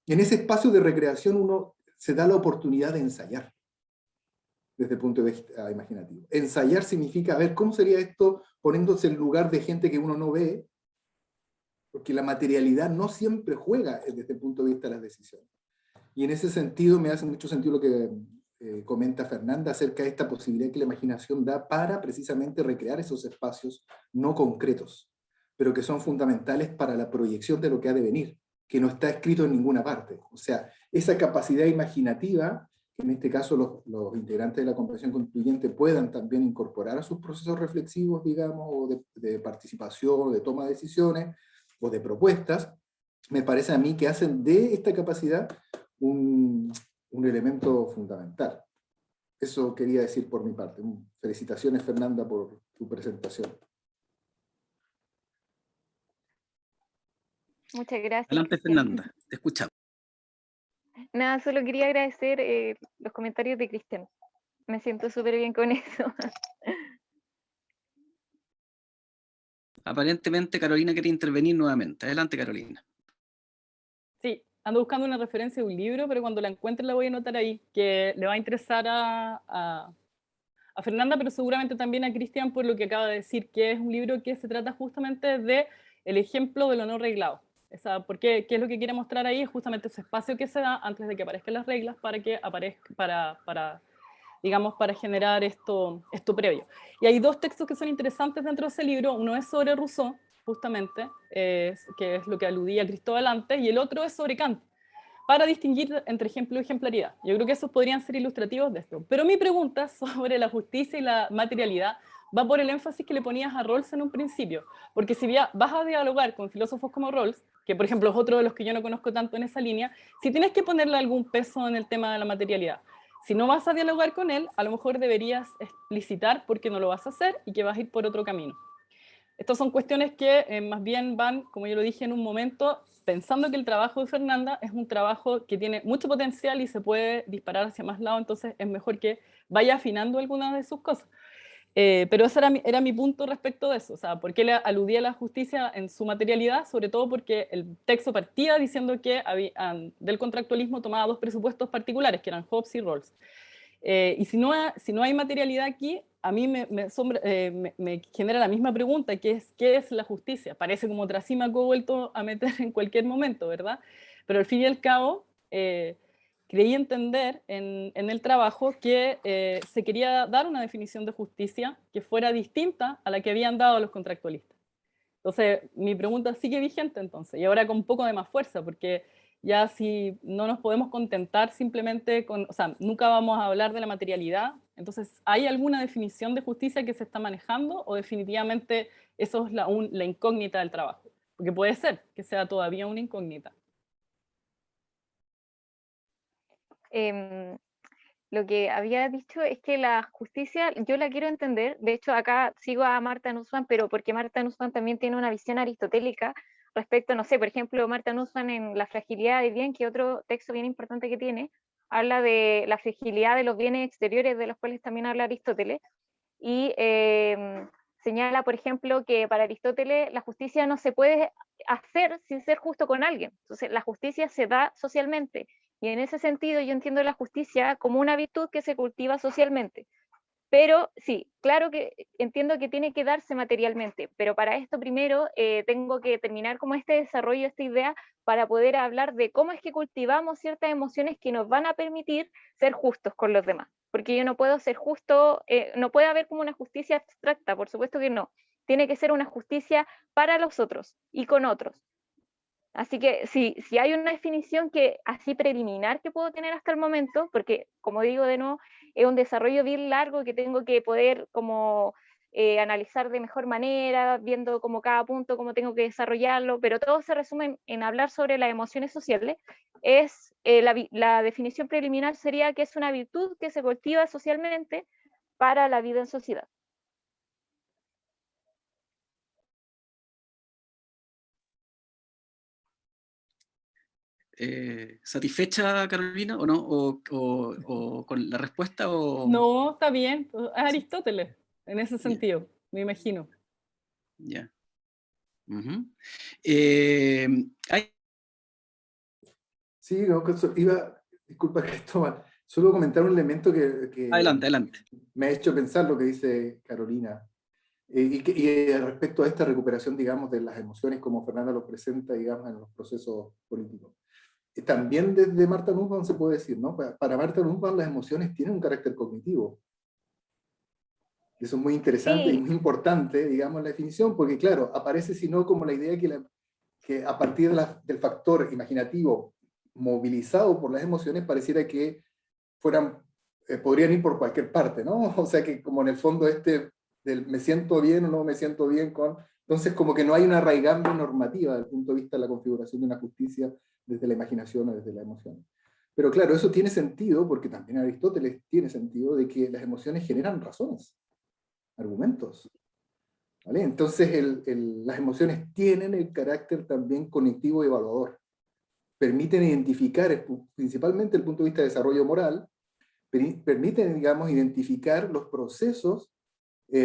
en ese espacio de recreación uno se da la oportunidad de ensayar, desde el punto de vista imaginativo. Ensayar significa ver cómo sería esto poniéndose en lugar de gente que uno no ve, porque la materialidad no siempre juega desde el punto de vista de las decisiones. Y en ese sentido me hace mucho sentido lo que comenta Fernanda acerca de esta posibilidad que la imaginación da para precisamente recrear esos espacios no concretos, pero que son fundamentales para la proyección de lo que ha de venir, que no está escrito en ninguna parte. O sea, esa capacidad imaginativa, que en este caso los integrantes de la Convención Constituyente puedan también incorporar a sus procesos reflexivos, digamos, o de participación, de toma de decisiones, o de propuestas, me parece a mí que hacen de esta capacidad un elemento fundamental. Eso quería decir por mi parte. Felicitaciones, Fernanda, por tu presentación. Muchas gracias. Adelante, Cristian. Fernanda, te escuchamos. Nada, solo quería agradecer los comentarios de Cristian. Me siento súper bien con eso. Aparentemente Carolina quiere intervenir nuevamente. Adelante, Carolina. Sí, ando buscando una referencia de un libro, pero cuando la encuentre la voy a anotar ahí, que le va a interesar a Fernanda, pero seguramente también a Cristian por lo que acaba de decir, que es un libro que se trata justamente de el ejemplo de lo no reglado. ¿Qué es lo que quiere mostrar ahí? Es justamente ese espacio que se da antes de que aparezcan las reglas para que aparezca, digamos, para generar esto previo. Y hay dos textos que son interesantes dentro de ese libro. Uno es sobre Rousseau, justamente, que es lo que aludía Cristóbal antes, y el otro es sobre Kant, para distinguir entre ejemplo y ejemplaridad. Yo creo que esos podrían ser ilustrativos de esto. Pero mi pregunta sobre la justicia y la materialidad va por el énfasis que le ponías a Rawls en un principio. Porque si vas a dialogar con filósofos como Rawls, que por ejemplo es otro de los que yo no conozco tanto en esa línea, si tienes que ponerle algún peso en el tema de la materialidad, si no vas a dialogar con él, a lo mejor deberías explicitar por qué no lo vas a hacer y que vas a ir por otro camino. Estas son cuestiones que más bien van, como yo lo dije en un momento, pensando que el trabajo de Fernanda es un trabajo que tiene mucho potencial y se puede disparar hacia más lados, entonces es mejor que vaya afinando algunas de sus cosas. Pero ese era mi punto respecto de eso, o sea, ¿por qué le aludía a la justicia en su materialidad? Sobre todo porque el texto partía diciendo que del contractualismo tomaba dos presupuestos particulares, que eran Hobbes y Rawls. Y si no hay materialidad aquí, a mí me genera la misma pregunta, que es ¿qué es la justicia? Parece como Trasímaco vuelto a meter en cualquier momento, ¿verdad? Pero al fin y al cabo, creí entender en el trabajo que se quería dar una definición de justicia que fuera distinta a la que habían dado los contractualistas. Entonces, mi pregunta sigue vigente entonces, y ahora con un poco de más fuerza, porque ya si no nos podemos contentar simplemente con, o sea, nunca vamos a hablar de la materialidad, entonces, ¿hay alguna definición de justicia que se está manejando o definitivamente eso es la incógnita del trabajo? Porque puede ser que sea todavía una incógnita. lo que había dicho es que la justicia, yo la quiero entender, de hecho acá sigo a Marta Nussbaum, pero porque Marta Nussbaum también tiene una visión aristotélica respecto, no sé, por ejemplo, Marta Nussbaum en La fragilidad del bien, que otro texto bien importante que tiene, habla de la fragilidad de los bienes exteriores, de los cuales también habla Aristóteles, y señala, por ejemplo, que para Aristóteles la justicia no se puede hacer sin ser justo con alguien. Entonces, la justicia se da socialmente. Y en ese sentido yo entiendo la justicia como una virtud que se cultiva socialmente. Pero sí, claro que entiendo que tiene que darse materialmente, pero para esto primero tengo que terminar como este desarrollo, esta idea, para poder hablar de cómo es que cultivamos ciertas emociones que nos van a permitir ser justos con los demás. Porque yo no puedo ser justo, no puede haber como una justicia abstracta, por supuesto que no. Tiene que ser una justicia para los otros y con otros. Así que si hay una definición que así preliminar que puedo tener hasta el momento, porque como digo de nuevo, es un desarrollo bien largo que tengo que poder como analizar de mejor manera, viendo como cada punto, cómo tengo que desarrollarlo, pero todo se resume en hablar sobre las emociones sociales. Es, la definición preliminar sería que es una virtud que se cultiva socialmente para la vida en sociedad. ¿Satisfecha, Carolina, o no? ¿O con la respuesta? O... No, está bien, pues, es Aristóteles, en ese sentido, me imagino. Ya. Hay... Sí, no, disculpa Cristóbal, solo comentar un elemento que Adelante, adelante. me ha hecho pensar lo que dice Carolina. Respecto a esta recuperación, digamos, de las emociones como Fernanda lo presenta, digamos, en los procesos políticos. También desde Marta Nussbaum se puede decir, ¿no? Para Marta Nussbaum las emociones tienen un carácter cognitivo. Eso es muy interesante y Sí, muy importante, digamos, la definición, porque claro, aparece sino como la idea que a partir del factor imaginativo movilizado por las emociones, pareciera que podrían ir por cualquier parte, ¿no? O sea que como en el fondo del me siento bien o no me siento bien con... Entonces como que no hay una arraigable normativa desde el punto de vista de la configuración de una justicia desde la imaginación o desde la emoción. Pero claro, eso tiene sentido porque también Aristóteles tiene sentido de que las emociones generan razones, argumentos. ¿Vale? Entonces las emociones tienen el carácter también cognitivo y evaluador. Permiten identificar, principalmente desde el punto de vista de desarrollo moral, permiten, digamos, identificar los procesos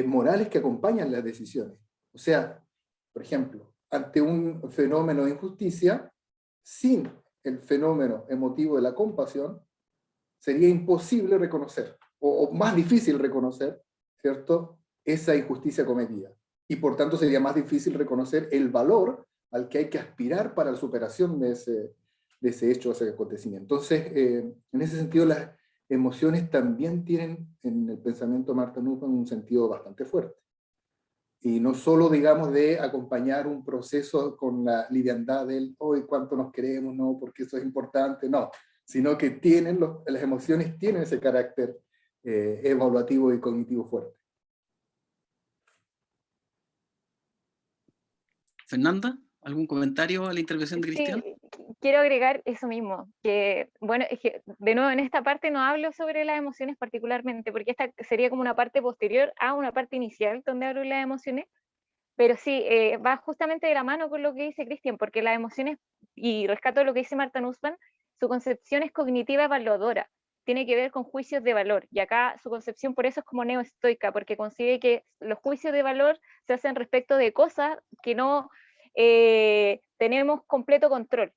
morales que acompañan las decisiones. O sea, por ejemplo, ante un fenómeno de injusticia, sin el fenómeno emotivo de la compasión, sería imposible reconocer, o más difícil reconocer, ¿cierto?, esa injusticia cometida. Y por tanto sería más difícil reconocer el valor al que hay que aspirar para la superación de ese hecho, de ese acontecimiento. Entonces, en ese sentido, las emociones también tienen en el pensamiento de Marta Nussbaum un sentido bastante fuerte. Y no solo, digamos, de acompañar un proceso con la liviandad del hoy cuánto nos queremos, no, porque eso es importante, no, sino que las emociones tienen ese carácter evaluativo y cognitivo fuerte. Fernanda, ¿algún comentario a la intervención de Cristian? sí, quiero agregar eso mismo, que bueno, es que de nuevo en esta parte no hablo sobre las emociones particularmente, porque esta sería como una parte posterior a una parte inicial donde hablo de las emociones, pero sí, va justamente de la mano con lo que dice Cristian, porque las emociones, y rescato lo que dice Marta Nussbaum, su concepción es cognitiva evaluadora, tiene que ver con juicios de valor, y acá su concepción por eso es como neoestoica, porque consigue que los juicios de valor se hacen respecto de cosas que no tenemos completo control,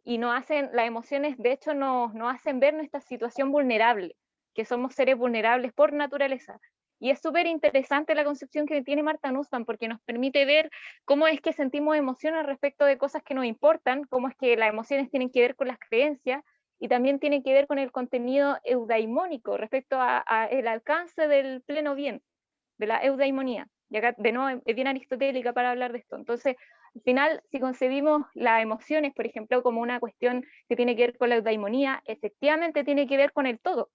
y nos hacen, las emociones de hecho nos hacen ver nuestra situación vulnerable, que somos seres vulnerables por naturaleza. Y es súper interesante la concepción que tiene Marta Nussbaum, porque nos permite ver cómo es que sentimos emociones respecto de cosas que nos importan, cómo es que las emociones tienen que ver con las creencias, y también tienen que ver con el contenido eudaimónico respecto a el alcance del pleno bien, de la eudaimonía. Y acá de nuevo es bien aristotélica para hablar de esto. Entonces, al final, si concebimos las emociones, por ejemplo, como una cuestión que tiene que ver con la eudaimonía, efectivamente tiene que ver con el todo.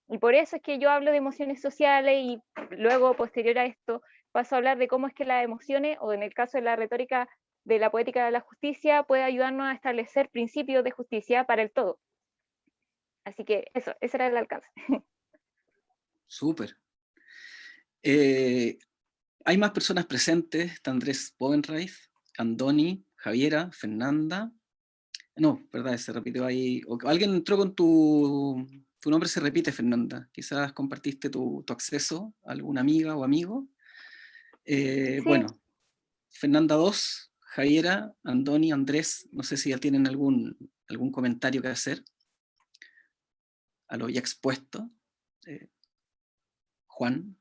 Y por eso es que yo hablo de emociones sociales y luego, posterior a esto, paso a hablar de cómo es que las emociones, o en el caso de la retórica de la poética de la justicia, puede ayudarnos a establecer principios de justicia para el todo. Así que eso, ese era el alcance. súper. Hay más personas presentes, está Andrés Bovenreith, Andoni, Javiera, Fernanda. No, verdad, se repitió ahí. Alguien entró con tu nombre, se repite, Fernanda. Quizás compartiste tu acceso a alguna amiga o amigo. Sí. Bueno, Fernanda 2, Javiera, Andoni, Andrés, no sé si ya tienen algún comentario que hacer a lo ya expuesto. Juan.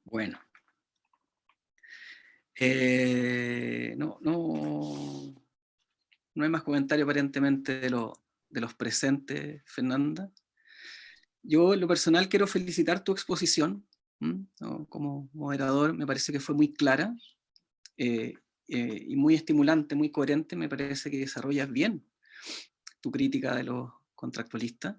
Bueno. No hay más comentario aparentemente de los presentes, Fernanda. Yo, en lo personal, quiero felicitar tu exposición, ¿no? Como moderador, me parece que fue muy clara y muy estimulante, muy coherente. Me parece que desarrollas bien tu crítica de los contractualistas.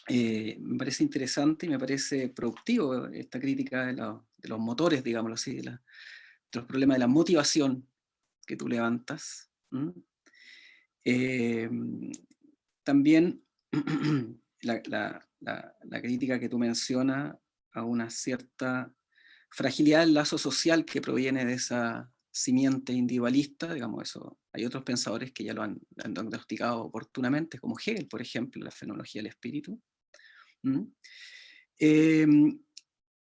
Me parece interesante y me parece productivo esta crítica de los motores, digámoslo así, de los problemas de la motivación que tú levantas. También la crítica que tú mencionas a una cierta fragilidad del lazo social que proviene de esa simiente individualista, digamos eso. Hay otros pensadores que ya lo han diagnosticado oportunamente, como Hegel, por ejemplo, la fenomenología del espíritu.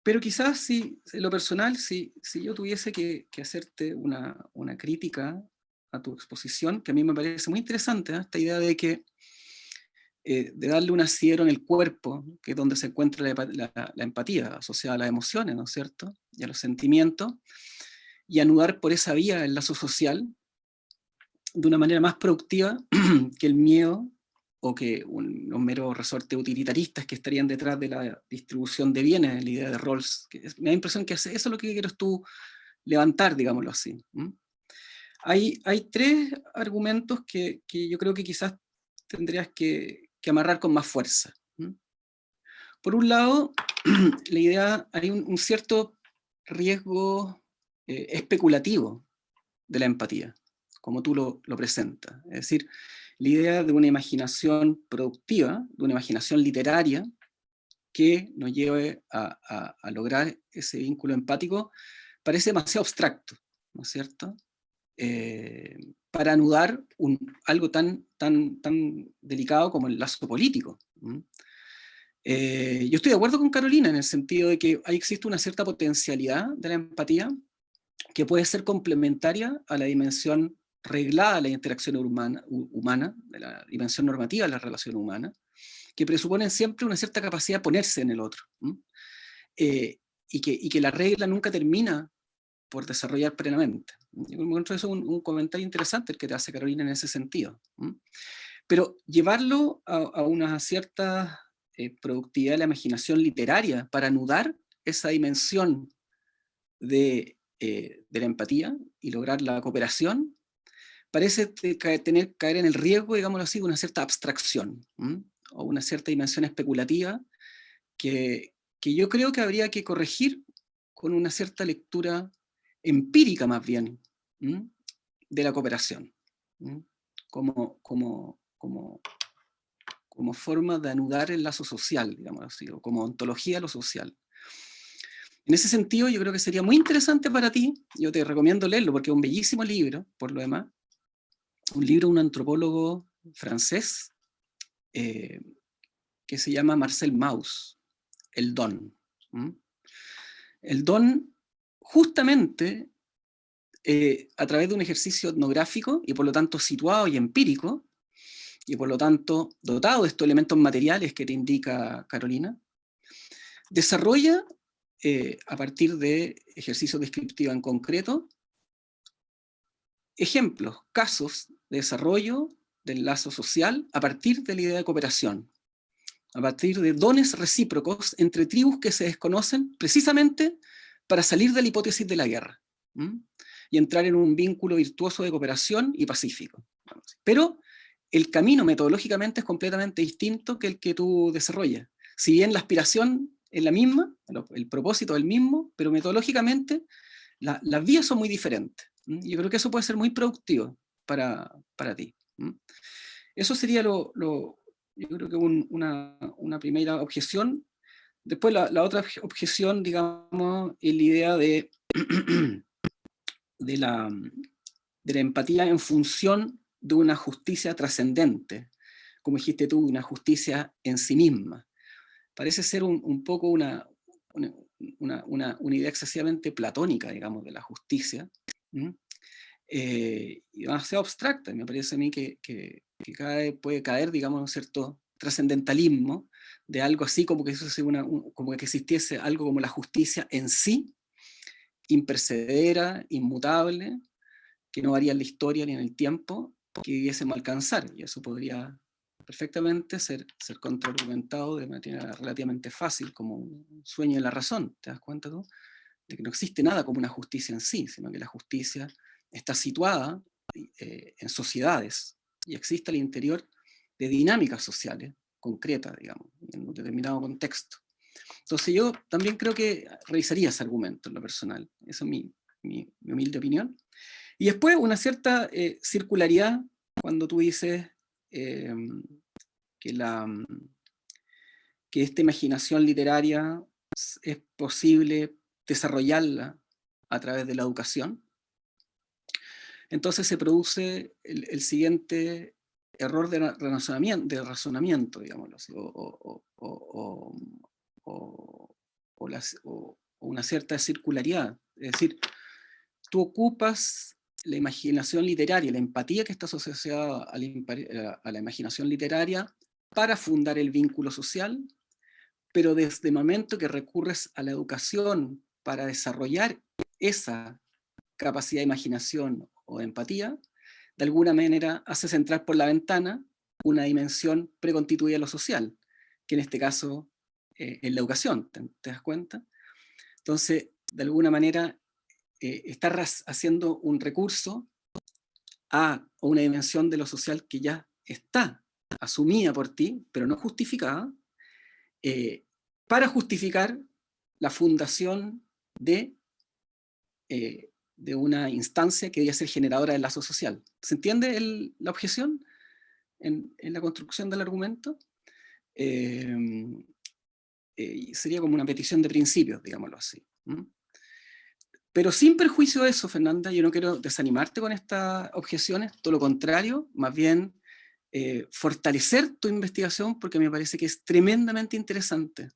Pero quizás, si en lo personal, si yo tuviese que hacerte una crítica a tu exposición, que a mí me parece muy interesante, esta idea de que de darle un asidero en el cuerpo, que es donde se encuentra la empatía asociada a las emociones, ¿no es cierto?, y a los sentimientos, y anudar por esa vía el lazo social de una manera más productiva que el miedo o que unos meros resortes utilitaristas que estarían detrás de la distribución de bienes, la idea de Rawls. Me da la impresión que eso es lo que quieres tú levantar, digámoslo así. Hay tres argumentos que yo creo que quizás tendrías que amarrar con más fuerza. Por un lado, la idea, hay un cierto riesgo especulativo de la empatía, como tú lo presentas. Es decir, la idea de una imaginación productiva, de una imaginación literaria, que nos lleve a lograr ese vínculo empático, parece demasiado abstracto, ¿no es cierto?, para anudar algo tan delicado como el lazo político. Yo estoy de acuerdo con Carolina en el sentido de que ahí existe una cierta potencialidad de la empatía que puede ser complementaria a la dimensión reglada de la interacción humana, de la dimensión normativa de la relación humana, que presuponen siempre una cierta capacidad de ponerse en el otro, y que la regla nunca termina por desarrollar plenamente. Yo encuentro eso un comentario interesante el que te hace Carolina en ese sentido. Pero llevarlo a una cierta productividad de la imaginación literaria para anudar esa dimensión de la empatía y lograr la cooperación, parece caer en el riesgo, digámoslo así, de una cierta abstracción, o una cierta dimensión especulativa que yo creo que habría que corregir con una cierta lectura empírica más bien, de la cooperación, como forma de anudar el lazo social, digamos así, o como ontología de lo social. En ese sentido, yo creo que sería muy interesante para ti, yo te recomiendo leerlo porque es un bellísimo libro, por lo demás, un libro de un antropólogo francés que se llama Marcel Mauss, El Don. El Don, justamente, a través de un ejercicio etnográfico, y por lo tanto situado y empírico, y por lo tanto dotado de estos elementos materiales que te indica Carolina, desarrolla, a partir de ejercicios descriptivos en concreto, ejemplos, casos de desarrollo del lazo social a partir de la idea de cooperación, a partir de dones recíprocos entre tribus que se desconocen precisamente para salir de la hipótesis de la guerra y entrar en un vínculo virtuoso de cooperación y pacífico. Pero el camino metodológicamente es completamente distinto que el que tú desarrollas. Si bien la aspiración es la misma, el propósito es el mismo, pero metodológicamente las vías son muy diferentes. Yo creo que eso puede ser muy productivo para ti. Eso sería yo creo que una primera objeción. Después la otra objeción, digamos, es la idea de la empatía en función de una justicia trascendente, como dijiste tú, una justicia en sí misma. Parece ser un poco una idea excesivamente platónica, digamos, de la justicia, y demasiado abstracta. Me parece a mí que puede caer, digamos, en un cierto trascendentalismo de algo así como que, como que existiese algo como la justicia en sí, impercedera, inmutable, que no varía en la historia ni en el tiempo, que debiésemos alcanzar, y eso podría perfectamente ser contraargumentado de manera relativamente fácil, como un sueño de la razón. ¿Te das cuenta tú? De que no existe nada como una justicia en sí, sino que la justicia está situada en sociedades y existe al interior de dinámicas sociales concretas, digamos, en un determinado contexto. Entonces yo también creo que revisaría ese argumento en lo personal. Esa es mi humilde opinión. Y después una cierta circularidad cuando tú dices que esta imaginación literaria es posible desarrollarla a través de la educación. Entonces se produce el siguiente error de razonamiento, digámoslo así, o una cierta circularidad. Es decir, tú ocupas la imaginación literaria, la empatía que está asociada a la imaginación literaria para fundar el vínculo social, pero desde el momento que recurres a la educación para desarrollar esa capacidad de imaginación o de empatía, de alguna manera haces entrar por la ventana una dimensión preconstituida de lo social, que en este caso es la educación, ¿te das cuenta? Entonces, de alguna manera, estás haciendo un recurso a una dimensión de lo social que ya está asumida por ti, pero no justificada, para justificar la fundación de una instancia que debe ser generadora del lazo social. ¿Se entiende la objeción en la construcción del argumento? Sería como una petición de principios, digámoslo así. Pero sin perjuicio de eso, Fernanda, yo no quiero desanimarte con estas objeciones, todo lo contrario, más bien fortalecer tu investigación porque me parece que es tremendamente interesante.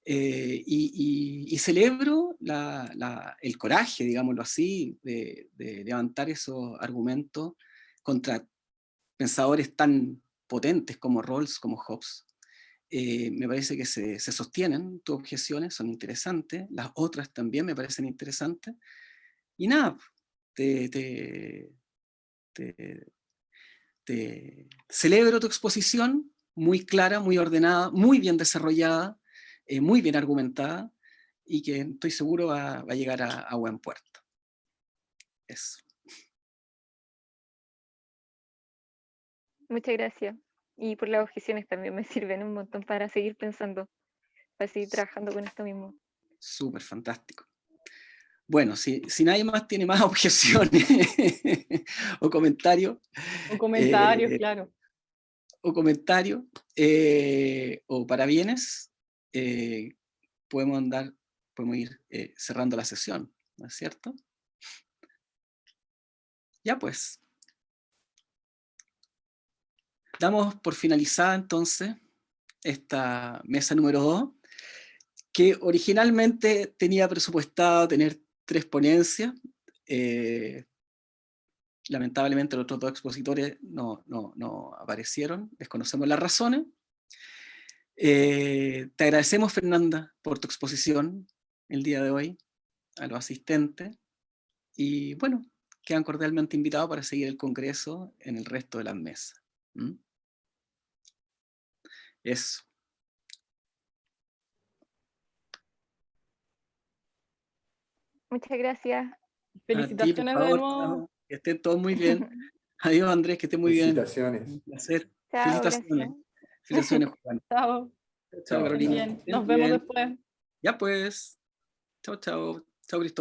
Y celebro el coraje, digámoslo así, de levantar esos argumentos contra pensadores tan potentes como Rawls, como Hobbes. Me parece que se sostienen, tus objeciones son interesantes, las otras también me parecen interesantes, y nada, te celebro tu exposición, muy clara, muy ordenada, muy bien desarrollada, muy bien argumentada, y que estoy seguro va a llegar a buen puerto. Eso. Muchas gracias. Y por las objeciones también me sirven un montón para seguir pensando, para seguir trabajando con esto mismo. Súper fantástico. Bueno, si nadie más tiene más objeciones o comentarios. O comentarios, claro. O comentarios, o parabienes, podemos ir cerrando la sesión, ¿no es cierto? Ya pues. Damos por finalizada entonces esta mesa número 2, que originalmente tenía presupuestado tener 3 ponencias. Lamentablemente los otros 2 expositores no aparecieron, desconocemos las razones. Te agradecemos, Fernanda, por tu exposición el día de hoy, a los asistentes, y bueno, quedan cordialmente invitados para seguir el congreso en el resto de las mesas. Eso. Muchas gracias. Felicitaciones de nuevo. Que estén todos muy bien. Adiós, Andrés, que estén muy bien. Felicitaciones. Un placer. Chao, Felicitaciones. gracias. Felicitaciones, Juan. Chao. Chao, Carolina. Bien. Nos vemos después. Ya pues. Chao, chao. Chao, Cristóbal.